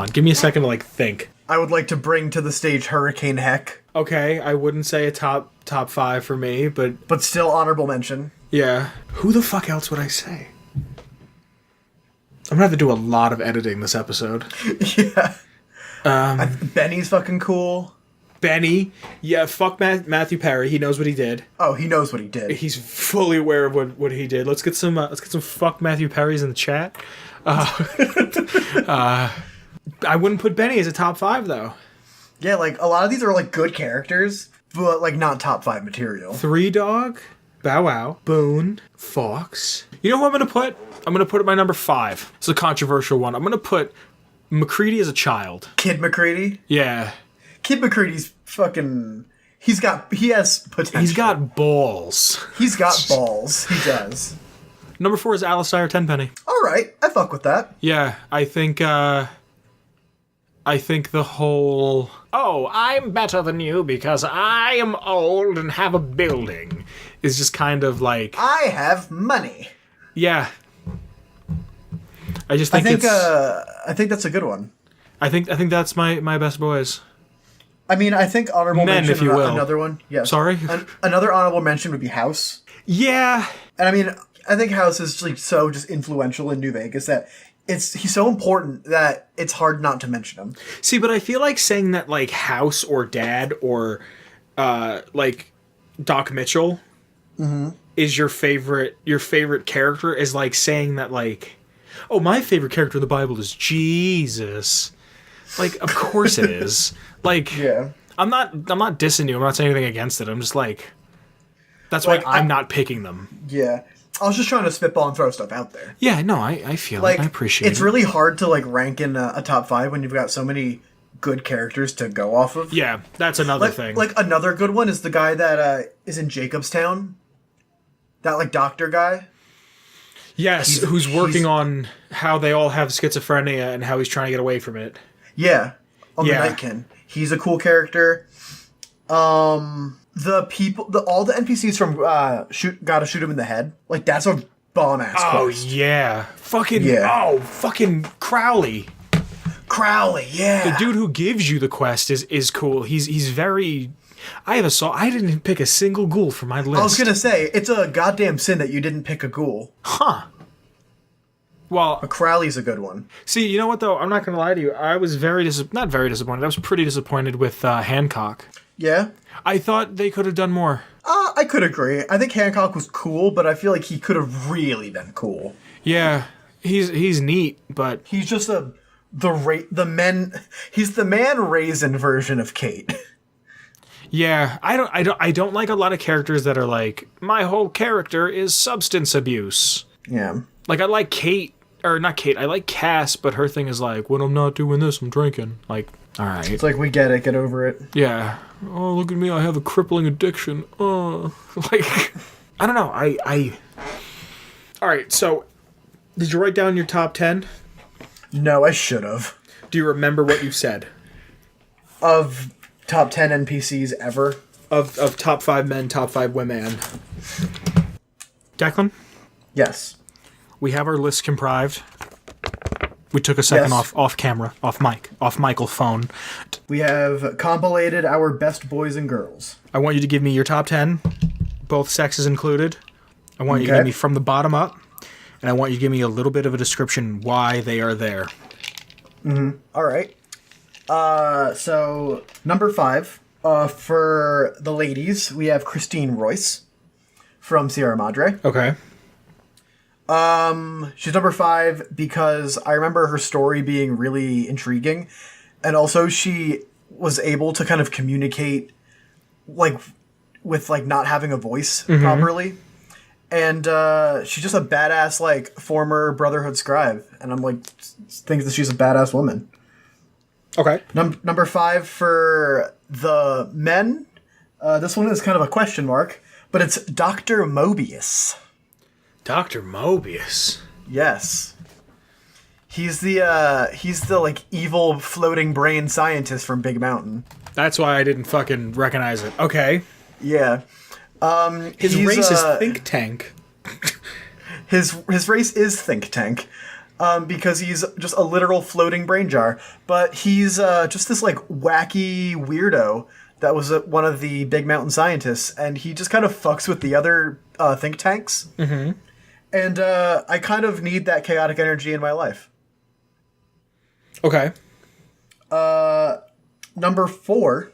on, give me a second to think. I would like to bring to the stage Hurricane Heck. Okay, I wouldn't say a top 5 for me, but still honorable mention. Yeah. Who the fuck else would I say? I'm gonna have to do a lot of editing this episode. Yeah. Benny's fucking cool. Benny, yeah, fuck Matthew Perry. He knows what he did. Oh, he knows what he did. He's fully aware of what he did. Let's get some fuck Matthew Perrys in the chat. I wouldn't put Benny as a top 5 though. Yeah, a lot of these are good characters, but not top 5 material. Three Dog, Bow Wow, Boone, Fox. You know who I'm gonna put? I'm gonna put at my number 5. It's a controversial one. I'm gonna put McCready as a child. Kid McCready? Yeah. Kid McCready's fucking... He has potential. He's got balls. He's got balls. He does. Number 4 is Alistair Tenpenny. Alright, I fuck with that. Yeah, I think I think the whole, oh, I'm better than you because I am old and have a building is just kind of like... I have money. Yeah. I think that's a good one. I think that's my best boys. I mean, I think honorable mention, if you will. Another one. Yes. Sorry? Another honorable mention would be House. Yeah. And I mean, I think House is like so just influential in New Vegas that he's so important that it's hard not to mention him. See, but I feel like saying that like House or Dad or like Doc Mitchell is your favorite character is like saying that like, oh, my favorite character in the Bible is Jesus. Like, of course it is. Like, yeah. I'm not dissing you. I'm not saying anything against it. I'm just like, that's like, why I'm not picking them. Yeah. I was just trying to spitball and throw stuff out there. Yeah, no, I feel like it. I appreciate it. It's really hard to like rank in a top 5 when you've got so many good characters to go off of. Yeah, that's another thing. Like another good one is the guy that is in Jacobstown. That like doctor guy. Yes, who's working on how they all have schizophrenia and how he's trying to get away from it. Yeah, on the Nightkin. He's a cool character. The NPCs from Gotta Shoot Him in the Head. Like, that's a bomb-ass quest. Oh, yeah. Fucking Crowley. Crowley, yeah. The dude who gives you the quest is cool. He's very... I didn't pick a single ghoul for my list. I was gonna say, it's a goddamn sin that you didn't pick a ghoul. Huh. Well... But Crowley's a good one. See, you know what, though? I'm not gonna lie to you. I was not very disappointed. I was pretty disappointed with Hancock. Yeah? I thought they could have done more. I could agree. I think Hancock was cool, but I feel like he could have really been cool. Yeah, he's neat, but he's just he's the man raisin version of Kate. Yeah, I don't like a lot of characters that are like, my whole character is substance abuse. Yeah. Like I like Kate, or not Kate, I like Cass, but her thing is like, when I'm not doing this, I'm drinking. Like, all right. It's like, we get it, get over it. Yeah. Oh, look at me, I have a crippling addiction. Like, I don't know, All right, so, did you write down your top 10? No, I should have. Do you remember what you said? Of top 10 NPCs ever? Of top 5 men, top 5 women. Declan? Yes. We have our list comprised. We took a second off camera, off Michael phone. We have compilated our best boys and girls. I want you to give me your top 10, both sexes included. I want you to give me from the bottom up, and I want you to give me a little bit of a description why they are there. Mm-hmm. All right. So, number 5, for the ladies, we have Christine Royce from Sierra Madre. Okay. She's number 5 because I remember her story being really intriguing, and also she was able to kind of communicate, like, with, like, not having a voice properly, and, she's just a badass, like, former Brotherhood scribe, and I'm, like, thinks that she's a badass woman. Okay. Number 5 for the men, this one is kind of a question mark, but it's Dr. Mobius. Dr. Mobius. Yes. He's the like evil floating brain scientist from Big Mountain. That's why I didn't fucking recognize it. Okay. Yeah. His race is Think Tank. his race is Think Tank. Because he's just a literal floating brain jar. But he's just this like wacky weirdo that was one of the Big Mountain scientists, and he just kind of fucks with the other think tanks. Mm-hmm. And I kind of need that chaotic energy in my life. Okay. Number 4,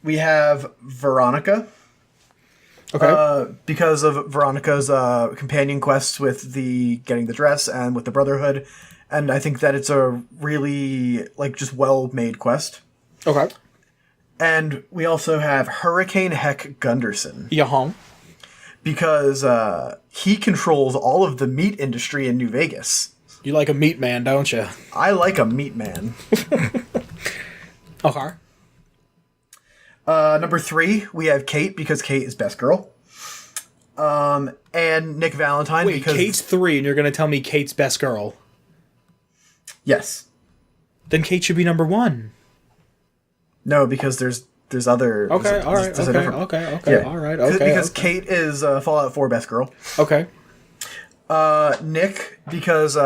we have Veronica. Okay. Because of Veronica's companion quests with the getting the dress and with the Brotherhood, and I think that it's a really like just well-made quest. Okay. And we also have Hurricane Heck Gunderson. Yeah. Because he controls all of the meat industry in New Vegas. You like a meat man, don't you? I like a meat man. Okay. Number 3, we have Kate, because Kate is best girl. And Nick Valentine. Wait, because Kate's 3, and you're going to tell me Kate's best girl? Yes. Then Kate should be number 1. No, because there's other. Okay, all right, okay, all right, okay. Because Kate is Fallout 4 best girl. Okay. Nick, because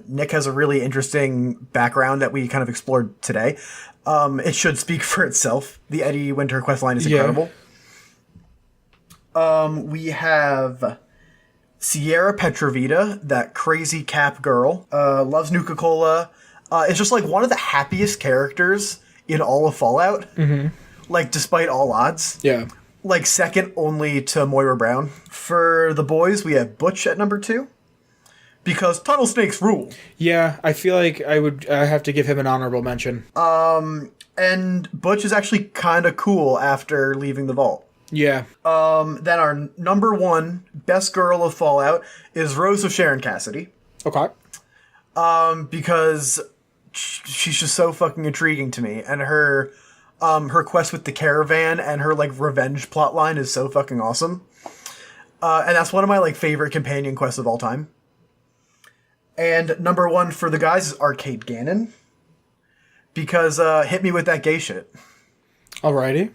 Nick has a really interesting background that we kind of explored today. It should speak for itself. The Eddie Winter questline is incredible. We have Sierra Petrovita, that crazy Cap girl, loves Nuka-Cola. Is just like one of the happiest characters in all of Fallout. Mm-hmm. Like, despite all odds. Yeah. Like, second only to Moira Brown. For the boys, we have Butch at number 2. Because tunnel snakes rule. Yeah, I feel like I have to give him an honorable mention. And Butch is actually kind of cool after leaving the vault. Yeah. Then our number 1 best girl of Fallout is Rose of Sharon Cassidy. Okay. Because she's just so fucking intriguing to me, and her quest with the caravan and her like revenge plotline is so fucking awesome. And that's one of my like favorite companion quests of all time. And number 1 for the guys is Arcade Gannon. Because hit me with that gay shit. Alrighty.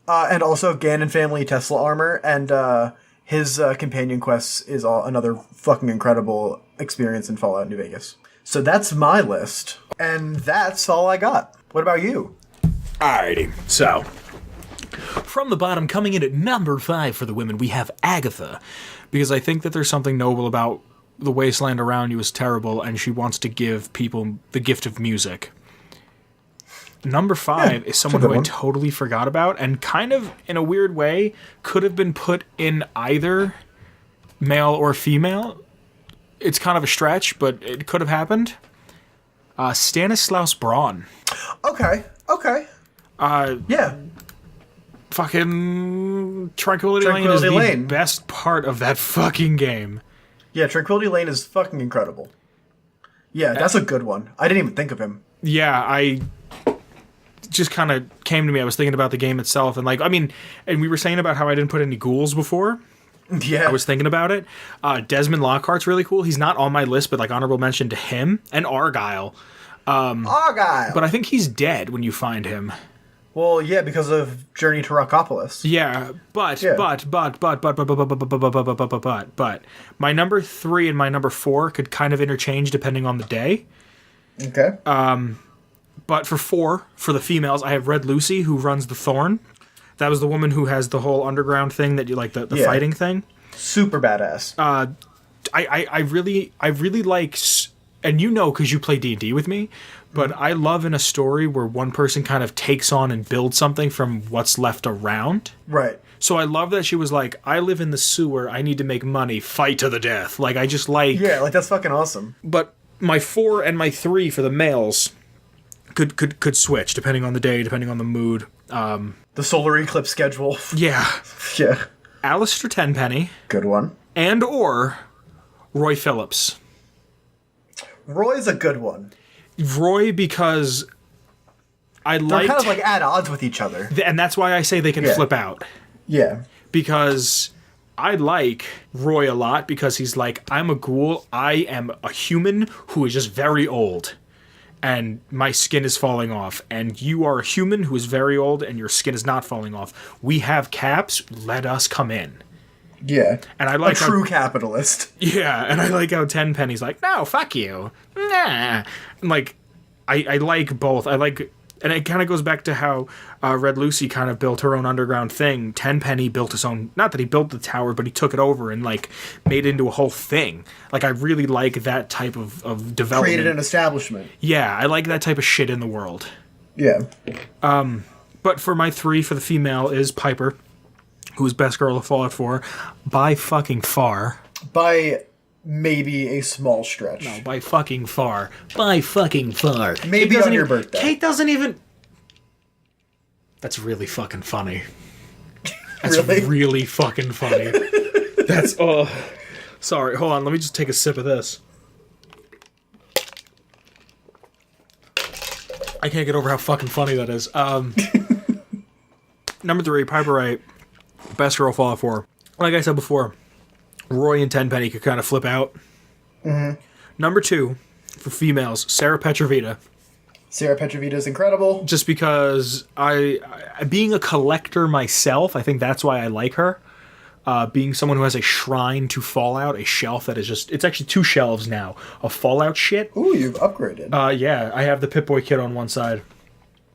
And also Gannon family Tesla armor, and his companion quests is another fucking incredible experience in Fallout New Vegas. So that's my list, and that's all I got. What about you? Alrighty, so from the bottom, coming in at number 5 for the women, we have Agatha, because I think that there's something noble about the wasteland around you is terrible, and she wants to give people the gift of music. Number 5 is someone who I totally forgot about, and kind of, in a weird way, could have been put in either male or female. It's kind of a stretch, but it could have happened. Stanislaus Braun. Okay. Yeah. Fucking Tranquility Lane is the best part of that fucking game. Yeah, Tranquility Lane is fucking incredible. Yeah, that's a good one. I didn't even think of him. Yeah, I just kind of came to me. I was thinking about the game itself, and and we were saying about how I didn't put any ghouls before. Yeah. I was thinking about it. Desmond Lockhart's really cool. He's not on my list, but like honorable mention to him and Argyle. Argyle! But I think he's dead when you find him. Well, yeah, because of Journey to Rockopolis. Yeah, but my number 3 and my number 4 could kind of interchange depending on the day. Okay. But for the females, I have Red Lucy, who runs the Thorn. That was the woman who has the whole underground thing that you like, the fighting thing. Super badass. I really like, and you know because you play D&D with me, but I love in a story where one person kind of takes on and builds something from what's left around. Right. So I love that she was like, I live in the sewer, I need to make money, fight to the death. Like, I just like... Yeah, like, that's fucking awesome. But my 4 and my 3 for the males could switch, depending on the day, depending on the mood. The solar eclipse schedule. Yeah. Yeah. Alistair Tenpenny. Good one. And or Roy Phillips. Roy's a good one. Roy, because they're kind of like at odds with each other. And that's why I say they can flip out. Yeah. Because I like Roy a lot, because he's like, I'm a ghoul, I am a human who is just very old. And my skin is falling off. And you are a human who is very old and your skin is not falling off. We have caps, let us come in. Yeah. And I like a true capitalist. Yeah, and I like how Tenpenny's like, no, fuck you. Nah. And like, I like both. I like, and it kind of goes back to how Red Lucy kind of built her own underground thing. Tenpenny built his own, not that he built the tower, but he took it over and like made it into a whole thing. Like, I really like that type of development. Created an establishment. Yeah, I like that type of shit in the world. Yeah. But for my 3 for the female is Piper, who is best girl of Fallout 4 by fucking far. By maybe a small stretch. No, by fucking far. By fucking far. Maybe on your birthday. Kate doesn't even... That's really fucking funny. That's really fucking funny. That's... Oh. Sorry, hold on. Let me just take a sip of this. I can't get over how fucking funny that is. Number 3, Piper Wright. Best girl Fallout 4. Like I said before, Roy and Tenpenny could kind of flip out. Mm-hmm. Number 2, for females, Sarah Petrovita. Sarah Petrovita is incredible. Just because being a collector myself, I think that's why I like her. Being someone who has a shrine to Fallout, a shelf that is just... It's actually 2 shelves now of Fallout shit. Ooh, you've upgraded. Yeah, I have the Pip-Boy kit on one side.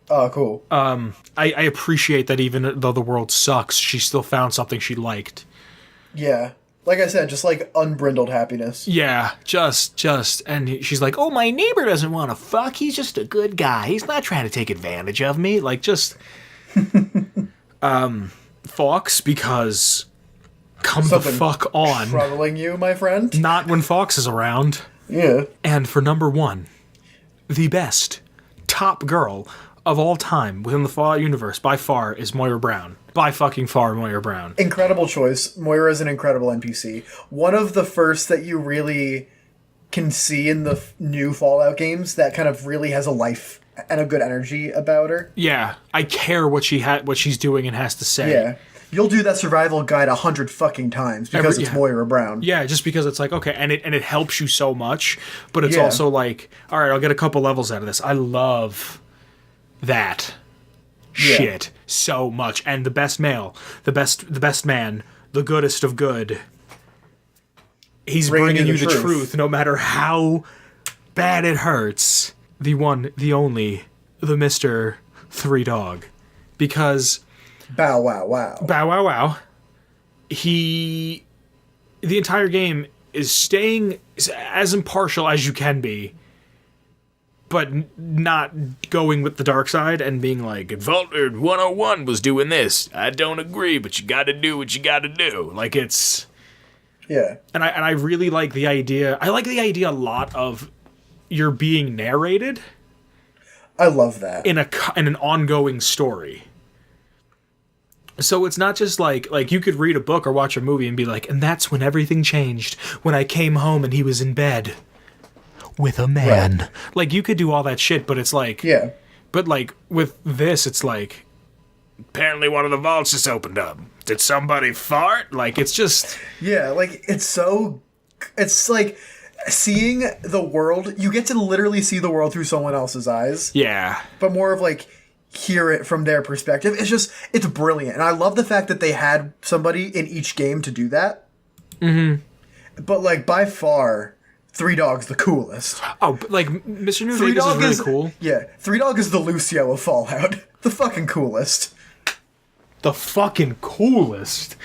Oh, cool. I appreciate that even though the world sucks, she still found something she liked. Yeah. Like I said, just like unbrindled happiness. Yeah, just, and she's like, oh, my neighbor doesn't want to fuck. He's just a good guy. He's not trying to take advantage of me. Like, just, Fox, because come Something the fuck on. Troubling you, my friend? Not when Fox is around. Yeah. And for number 1, the best top girl of all time within the Fallout universe, by far, is Moira Brown. By fucking far, Moira Brown. Incredible choice. Moira is an incredible NPC. One of the first that you really can see in the new Fallout games that kind of really has a life and a good energy about her. Yeah, I care what she's doing and has to say. Yeah. You'll do that survival guide 100 fucking times because it's Moira Brown. Yeah, just because it's like, okay, and it helps you so much, but it's also like, all right, I'll get a couple levels out of this. I love that shit so much. And the best male, the best man, the goodest of good. He's bringing you the truth no matter how bad it hurts. The one, the only, the Mr. 3 Dog. Because Bow wow wow. Bow wow wow. The entire game is staying as impartial as you can be, but not going with the dark side and being like, Vault 101 was doing this. I don't agree, but you gotta do what you gotta do. Like, it's... Yeah. And I really like the idea. I like the idea a lot of you're being narrated. I love that. In an ongoing story. So it's not just like you could read a book or watch a movie and be like, and that's when everything changed. When I came home and he was in bed with a man. Right. Like, you could do all that shit, but it's like... Yeah. But, like, with this, it's like... Apparently one of the vaults just opened up. Did somebody fart? Like, it's just... Yeah, like, it's like... Seeing the world... You get to literally see the world through someone else's eyes. Yeah. But more of, like... hear it from their perspective. It's brilliant. And I love the fact that they had somebody in each game to do that. Mm-hmm. But, like, by far, 3 Dog's the coolest. Oh, but, like, Mr. New Vegas is really cool. Yeah, 3 Dog is the Lucio of Fallout. The fucking coolest. The fucking coolest.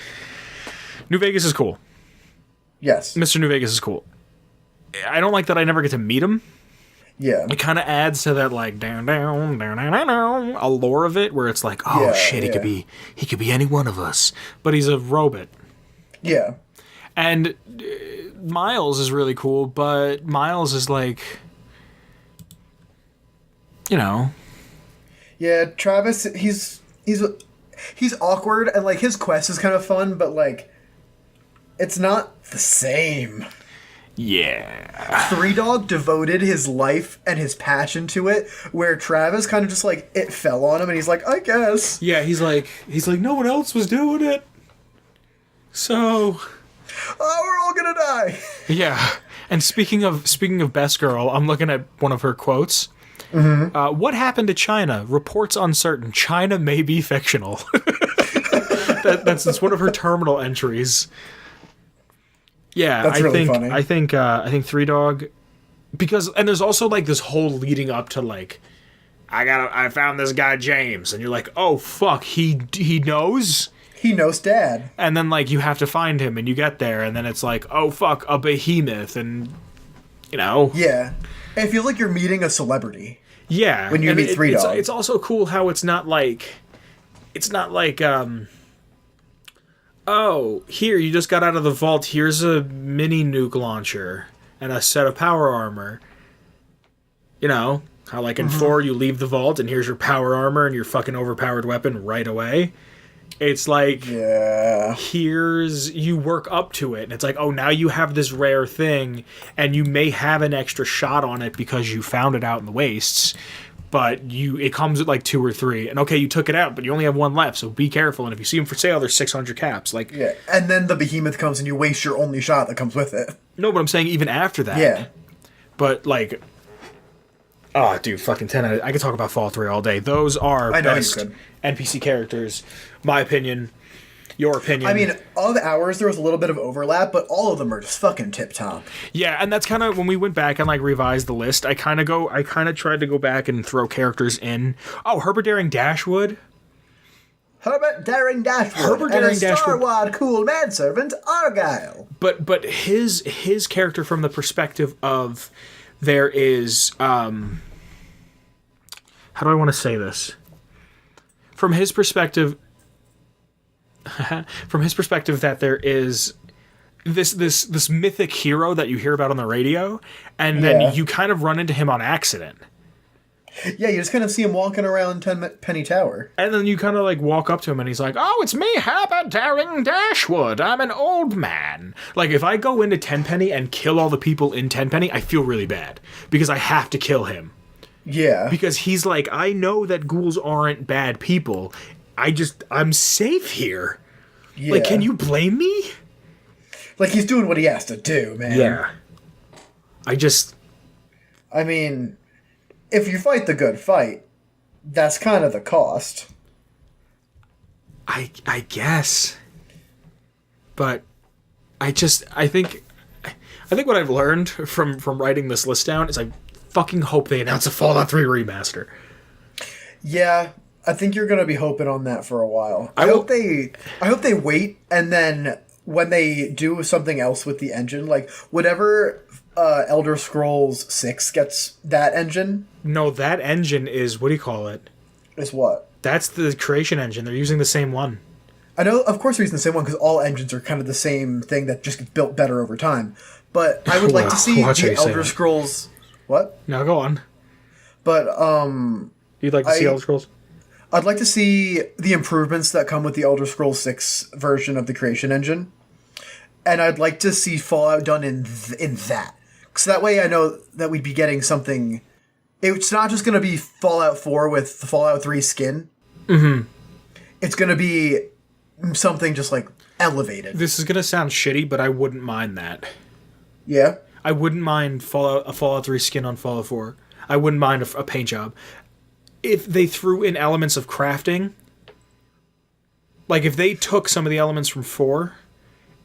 New Vegas is cool. Yes. Mr. New Vegas is cool. I don't like that I never get to meet him. Yeah. It kind of adds to that, like, down, allure of it, where it's like, oh, shit, he could be any one of us. But he's a robot. Yeah. And Miles is really cool, but Miles is like, you know. Yeah, Travis, he's awkward, and, like, his quest is kind of fun, but, like, it's not the same. Yeah. 3 Dog devoted his life and his passion to it, where Travis kind of just, like, it fell on him, and he's like, I guess. Yeah, he's like, no one else was doing it. So... Oh, we're all gonna die. Yeah. And speaking of Best Girl, I'm looking at one of her quotes. Mm-hmm. What happened to China? Reports uncertain. China may be fictional. That's one of her terminal entries. Yeah, that's really funny. I think 3 Dog, because, and there's also like this whole leading up to like, I found this guy James, and you're like, oh fuck, he knows. He knows Dad. And then, like, you have to find him, and you get there, and then it's like, oh, fuck, a behemoth, and, you know. Yeah. I feel like you're meeting a celebrity. Yeah. When you meet 3 Dog. It's also cool how it's not like, oh, here, you just got out of the vault, here's a mini nuke launcher, and a set of power armor. You know, how, like, in 4, you leave the vault, and here's your power armor, and your fucking overpowered weapon right away. It's like, you work up to it, and it's like, oh, now you have this rare thing, and you may have an extra shot on it because you found it out in the wastes, but it comes with like 2 or 3, and okay, you took it out, but you only have 1 left, so be careful, and if you see them for sale, there's 600 caps. Like, yeah, and then the behemoth comes, and you waste your only shot that comes with it. No, but I'm saying even after that. Yeah. But, like, Oh, dude, fucking 10 I could talk about Fallout 3 all day. Those are best NPC characters. My opinion. Your opinion. I mean, of ours, there was a little bit of overlap, but all of them are just fucking tip-top. Yeah, and that's kind of, when we went back and, like, revised the list, I kind of tried to go back and throw characters in. Oh, Herbert Daring Dashwood. Herbert Daring Dashwood. Star-Wad cool manservant, Argyle. But his character from the perspective of, there is, how do I want to say this? From his perspective, that there is this mythic hero that you hear about on the radio, and then you kind of run into him on accident. Yeah, you just kind of see him walking around Tenpenny Tower. And then you kind of like walk up to him and he's like, "Oh, it's me, Herbert Daring Dashwood. I'm an old man." Like, if I go into Tenpenny and kill all the people in Tenpenny, I feel really bad because I have to kill him. Yeah. Because he's like, I know that ghouls aren't bad people. I'm safe here. Yeah. Like, can you blame me? Like, he's doing what he has to do, man. Yeah. I mean, if you fight the good fight, that's kind of the cost. I guess. But I think what I've learned from writing this list down is I fucking hope they announce a Fallout 3 remaster. Yeah, I think you're gonna be hoping on that for a while. I hope they wait, and then when they do something else with the engine, like whatever Elder Scrolls 6 gets that engine. No, that engine is, what do you call it? Is what? That's the creation engine. They're using the same one. I know, of course they're using the same one because all engines are kind of the same thing that just gets built better over time. But I would like to see the Elder Scrolls. What? No, go on. But you'd like to see Elder Scrolls? I'd like to see the improvements that come with the Elder Scrolls 6 version of the creation engine. And I'd like to see Fallout done in that. So that way I know that we'd be getting something. It's not just going to be Fallout 4 with the Fallout 3 skin. Mm-hmm. It's going to be something just like elevated. This is going to sound shitty, but I wouldn't mind that. Yeah? I wouldn't mind a Fallout 3 skin on Fallout 4. I wouldn't mind a paint job. If they threw in elements of crafting, like if they took some of the elements from 4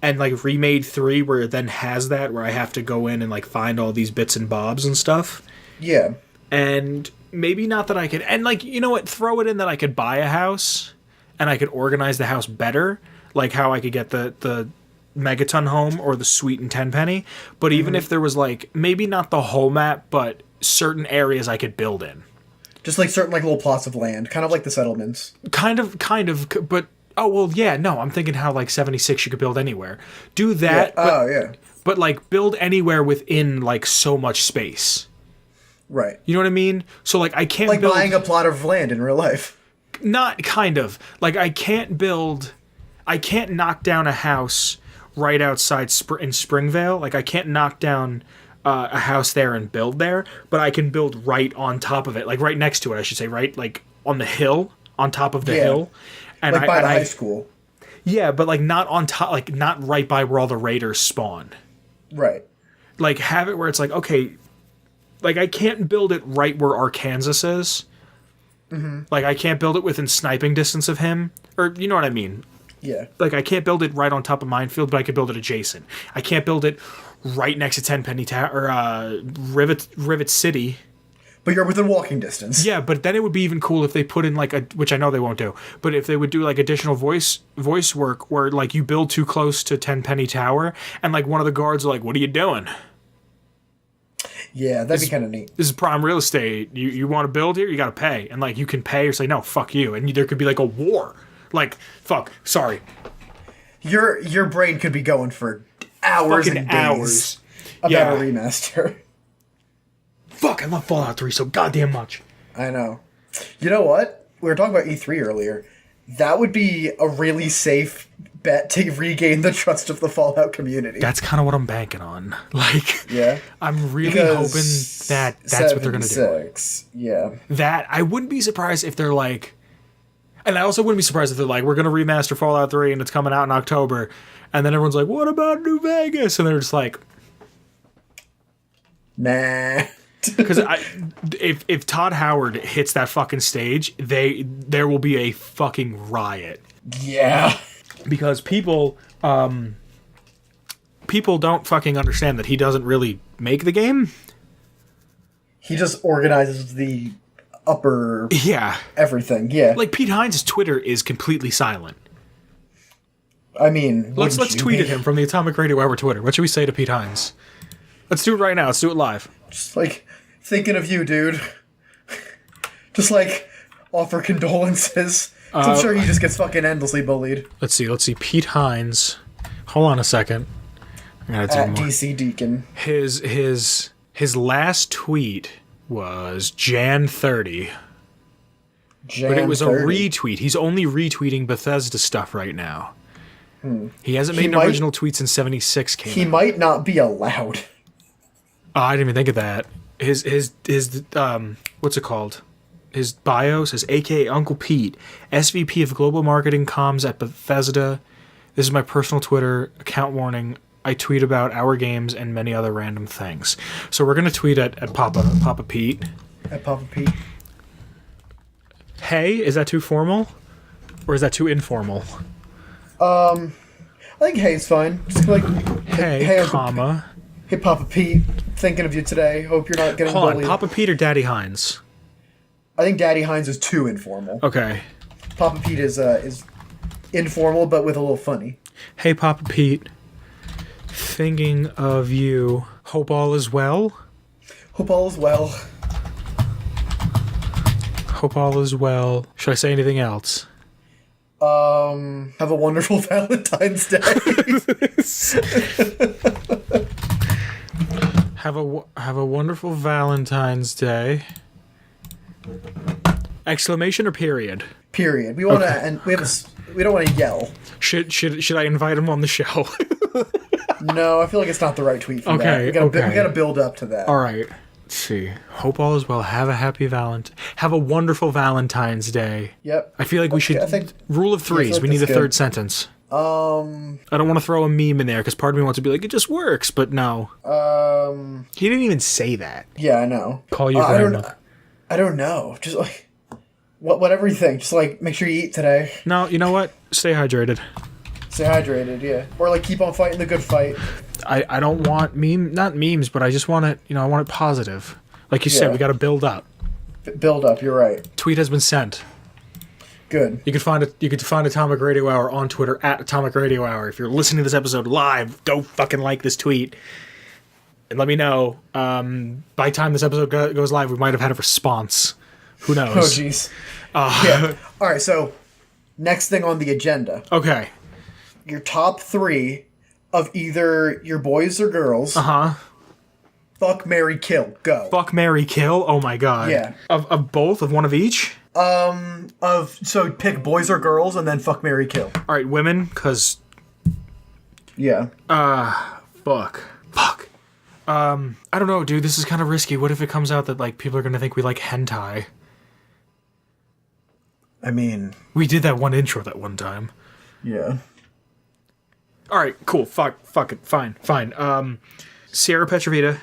and like remade 3 where it then has that, where I have to go in and like find all these bits and bobs and stuff. Yeah. And maybe not that I could, and like, you know what, throw it in that I could buy a house and I could organize the house better, like how I could get the Megaton home or the suite in Tenpenny. But even if there was like, maybe not the whole map, but certain areas I could build in. Just like certain like little plots of land, kind of like the settlements. Kind of, but oh well, yeah. No, I'm thinking how like 76 you could build anywhere. Do that. Yeah. But like build anywhere within like so much space. Right. You know what I mean? So like I can't like buying a plot of land in real life. Not kind of like I can't knock down a house right outside in Springvale. Like I can't knock down a house there and build there, but I can build right on top of it, like right next to it, I should say, right, like on the hill, on top of the hill, and like by the high school. Yeah, but like not on top, like not right by where all the raiders spawn. Right. Like have it where it's like, okay, like I can't build it right where Arkansas is. Mm-hmm. Like I can't build it within sniping distance of him, or you know what I mean. Yeah. Like I can't build it right on top of Minefield, but I can build it adjacent. I can't build it right next to Tenpenny Tower or Rivet City. But you're within walking distance. Yeah, but then it would be even cool if they put in like which I know they won't do, but if they would do like additional voice work where like you build too close to Tenpenny Tower and like one of the guards are like, "What are you doing?" Yeah, that'd be kind of neat. This is prime real estate. You want to build here? You got to pay, and like you can pay or say no, fuck you, and there could be like a war. Like fuck, sorry. Your brain could be going for hours fucking and days hours about a remaster. Fuck, I love Fallout 3 so goddamn much. I know. You know what? We were talking about E3 earlier. That would be a really safe bet to regain the trust of the Fallout community. That's kind of what I'm banking on. Like, yeah, I'm really hoping that that's what they're going to do. Yeah. That, I wouldn't be surprised if they're like, and I also wouldn't be surprised if they're like, we're going to remaster Fallout 3 and it's coming out in October. And then everyone's like, what about New Vegas? And they're just like, nah. Because if Todd Howard hits that fucking stage, there will be a fucking riot. Yeah. Because people don't fucking understand that he doesn't really make the game. He just organizes the upper everything. Yeah. Like Pete Hines' Twitter is completely silent. I mean, let's tweet at him from the Atomic Radio Hour Twitter. What should we say to Pete Hines? Let's do it right now. Let's do it live. Just like thinking of you, dude. Just like offer condolences. I'm sure he just gets fucking endlessly bullied. Let's see. Pete Hines. Hold on a second. I gotta at DC Deacon. His last tweet was Jan 30. But it was 30. A retweet. He's only retweeting Bethesda stuff right now. He hasn't made an original tweet since 76 came out. He might not be allowed. Oh, I didn't even think of that. His what's it called? His bio says, AKA Uncle Pete, SVP of Global Marketing Comms at Bethesda. This is my personal Twitter account warning. I tweet about our games and many other random things. So we're gonna tweet at Papa Pete. At Papa Pete. Hey, is that too formal? Or is that too informal? I think hey's fine. Just like hey comma. Hey Papa Pete, thinking of you today. Hope you're not getting bullied. Hold on, Papa Pete or Daddy Hines? I think Daddy Hines is too informal. Okay. Papa Pete is informal, but with a little funny. Hey Papa Pete, thinking of you. Hope all is well? Hope all is well. Hope all is well. Should I say anything else? Have a wonderful Valentine's Day. Have a wonderful Valentine's Day. Exclamation or period? Period. We want to, and we don't want to yell. Should I invite him on the show? No, I feel like it's not the right tweet for that. We gotta build up to that. All right. Let's see. Hope all is well. Have a wonderful Valentine's Day. Yep. I feel like we should. Rule of threes. Like we need a third sentence. I don't want to throw a meme in there because part of me wants to be like, it just works, but no. He didn't even say that. Yeah, I know. Call you grandma. I don't know. Just like whatever you think. Just like make sure you eat today. No, you know what? Stay hydrated. Stay hydrated, yeah. Or like keep on fighting the good fight. I don't want not memes, but I just want it, I want it positive. Like you said, we got to build up. Build up, you're right. Tweet has been sent. Good. You could find Atomic Radio Hour on Twitter at Atomic Radio Hour. If you're listening to this episode live, go fucking like this tweet. And let me know. By the time this episode goes live, we might have had a response. Who knows? Oh, jeez. Yeah. All right, so next thing on the agenda. Okay. Your top 3 of either your boys or girls. Uh-huh. Fuck, marry, kill. Go. Fuck, marry, kill? Oh my god. Yeah. Of both? Of one of each? So pick boys or girls and then fuck, marry, kill. All right, women, because... Yeah. Fuck. I don't know, dude. This is kind of risky. What if it comes out that, like, people are going to think we like hentai? I mean... We did that one intro that one time. Yeah. All right, cool. Fuck it. Fine. Sierra Petrovita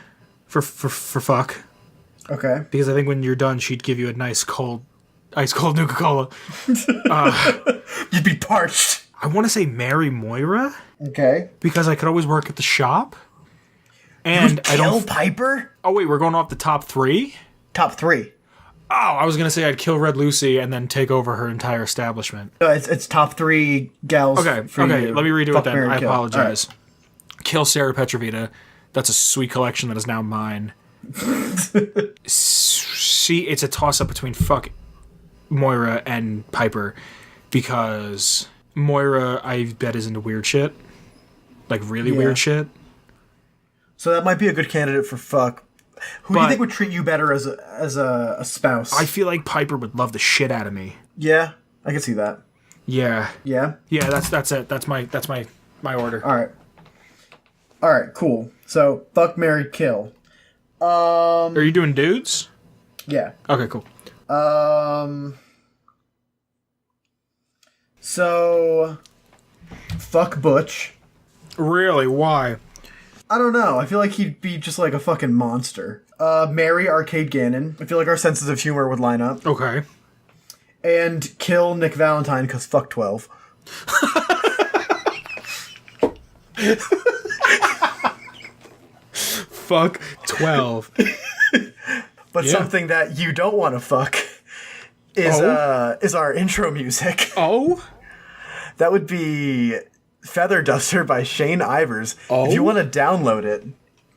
for fuck. Okay. Because I think when you're done, she'd give you a nice ice cold Nuka-Cola. You'd be parched. I want to say marry Moira. Okay. Because I could always work at the shop. And I don't kill Piper. Oh wait, we're going off the top 3. Top 3. Oh, I was gonna say I'd kill Red Lucy and then take over her entire establishment. It's top 3 gals. Okay. Let me redo it then. I apologize. Right. Kill Sarah Petrovita. That's a sweet collection that is now mine. See, it's a toss-up between fuck Moira and Piper because Moira, I bet, is into weird shit. Like really weird shit. So that might be a good candidate for fuck. Who do you think would treat you better as a spouse? I feel like Piper would love the shit out of me. Yeah, I can see that. Yeah. Yeah? Yeah, that's it. That's my order. All right, cool. So, fuck, marry, kill. Are you doing dudes? Yeah. Okay, cool. So, fuck Butch. Really? Why? I don't know. I feel like he'd be just like a fucking monster. Marry Arcade Gannon. I feel like our senses of humor would line up. Okay. And kill Nick Valentine, because fuck 12. Fuck 12. But something that you don't want to fuck is our intro music. Oh? That would be Feather Duster by Shane Ivers. If you want to download it,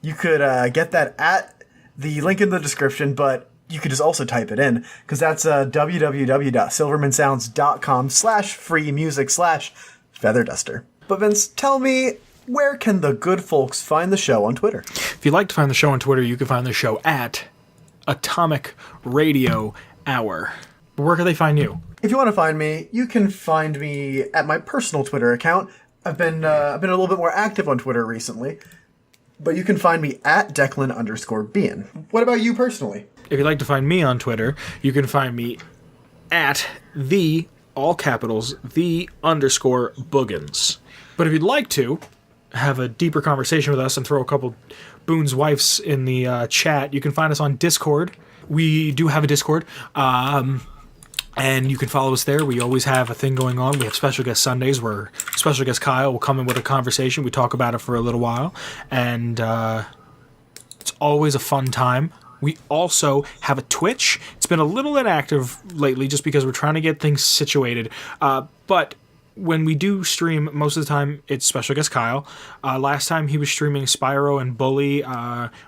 you could get that at the link in the description, but you could just also type it in, because that's www.silvermansounds.com/free music/Feather Duster. But Vince, tell me, where can the good folks find the show on Twitter? If you'd like to find the show on Twitter, you can find the show at Atomic Radio Hour. But where can they find you? If you want to find me, you can find me at my personal Twitter account. I've been a little bit more active on Twitter recently, but you can find me at Declan_Bean. What about you personally? If you'd like to find me on Twitter, you can find me at all capitals, _Boogans. But if you'd like to have a deeper conversation with us and throw a couple Boone's Wifes in the chat, you can find us on Discord. We do have a Discord. And you can follow us there. We always have a thing going on. We have Special Guest Sundays where Special Guest Kyle will come in with a conversation. We talk about it for a little while. And it's always a fun time. We also have a Twitch. It's been a little inactive lately just because we're trying to get things situated. But when we do stream, most of the time it's Special Guest Kyle. Last time he was streaming Spyro and Bully.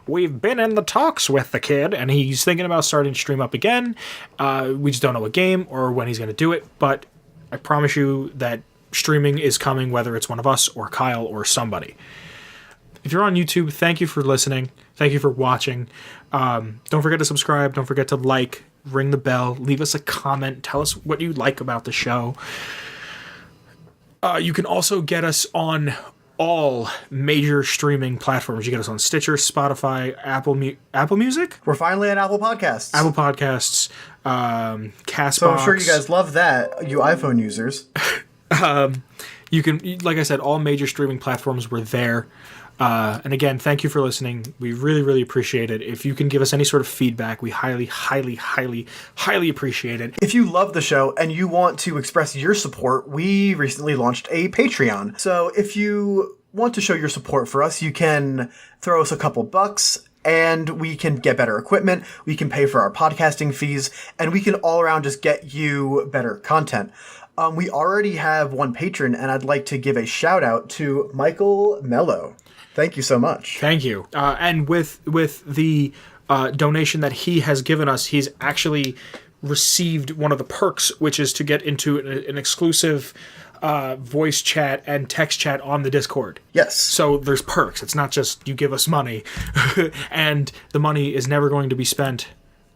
We've been in the talks with the kid, and he's thinking about starting to stream up again. We just don't know what game or when he's going to do it, but I promise you that streaming is coming, whether it's one of us or Kyle or somebody. If you're on YouTube, thank you for listening. Thank you for watching. Don't forget to subscribe. Don't forget to like, ring the bell, leave us a comment. Tell us what you like about the show. You can also get us on all major streaming platforms. You get us on Stitcher, Spotify, Apple Music. We're finally on Apple Podcasts. Apple Podcasts, CastBox. So I'm sure you guys love that, you iPhone users. You can, like I said, all major streaming platforms were there. And again, thank you for listening. We really, really appreciate it. If you can give us any sort of feedback, we highly, highly, highly, highly appreciate it. If you love the show and you want to express your support, we recently launched a Patreon. So if you want to show your support for us, you can throw us a couple bucks and we can get better equipment, we can pay for our podcasting fees, and we can all around just get you better content. We already have one patron, and I'd like to give a shout out to Michael Mello. Thank you so much. Thank you. And with the donation that he has given us, he's actually received one of the perks, which is to get into an exclusive voice chat and text chat on the Discord. Yes. So there's perks. It's not just you give us money, and the money is never going to be spent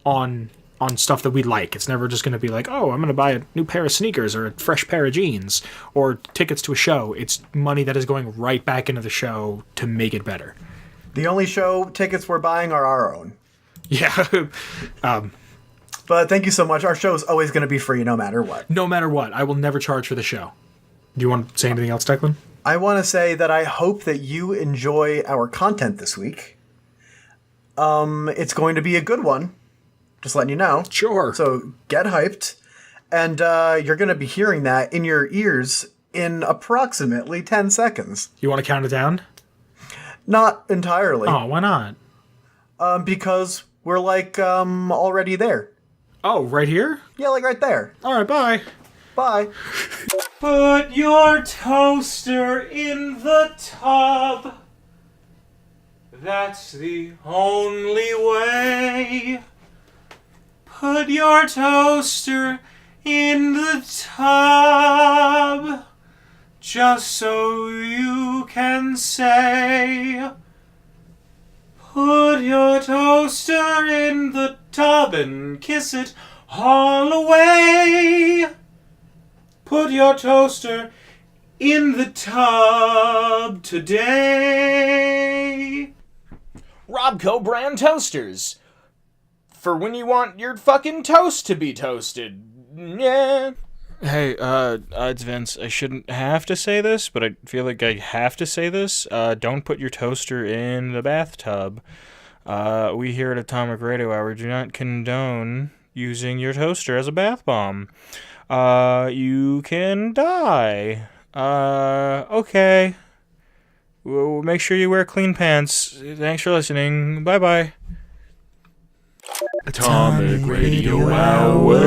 on stuff that we like. It's never just going to be like, oh, I'm going to buy a new pair of sneakers or a fresh pair of jeans or tickets to a show. It's money that is going right back into the show to make it better. The only show tickets we're buying are our own. Yeah. But thank you so much. Our show is always going to be free no matter what. No matter what. I will never charge for the show. Do you want to say anything else, Declan? I want to say that I hope that you enjoy our content this week. It's going to be a good one. Just letting you know. Sure. So get hyped. And you're going to be hearing that in your ears in approximately 10 seconds. You want to count it down? Not entirely. Oh, why not? Because we're already there. Oh, right here? Yeah, right there. All right, bye. Bye. Put your toaster in the tub. That's the only way. Put your toaster in the tub, just so you can say, put your toaster in the tub and kiss it all away. Put your toaster in the tub today. Robco brand toasters. For when you want your fucking toast to be toasted. Yeah. Hey, it's Vince. I shouldn't have to say this, but I feel like I have to say this. Don't put your toaster in the bathtub. We here at Atomic Radio Hour do not condone using your toaster as a bath bomb. You can die. Okay. Well, make sure you wear clean pants. Thanks for listening. Bye-bye. Atomic Radio Hour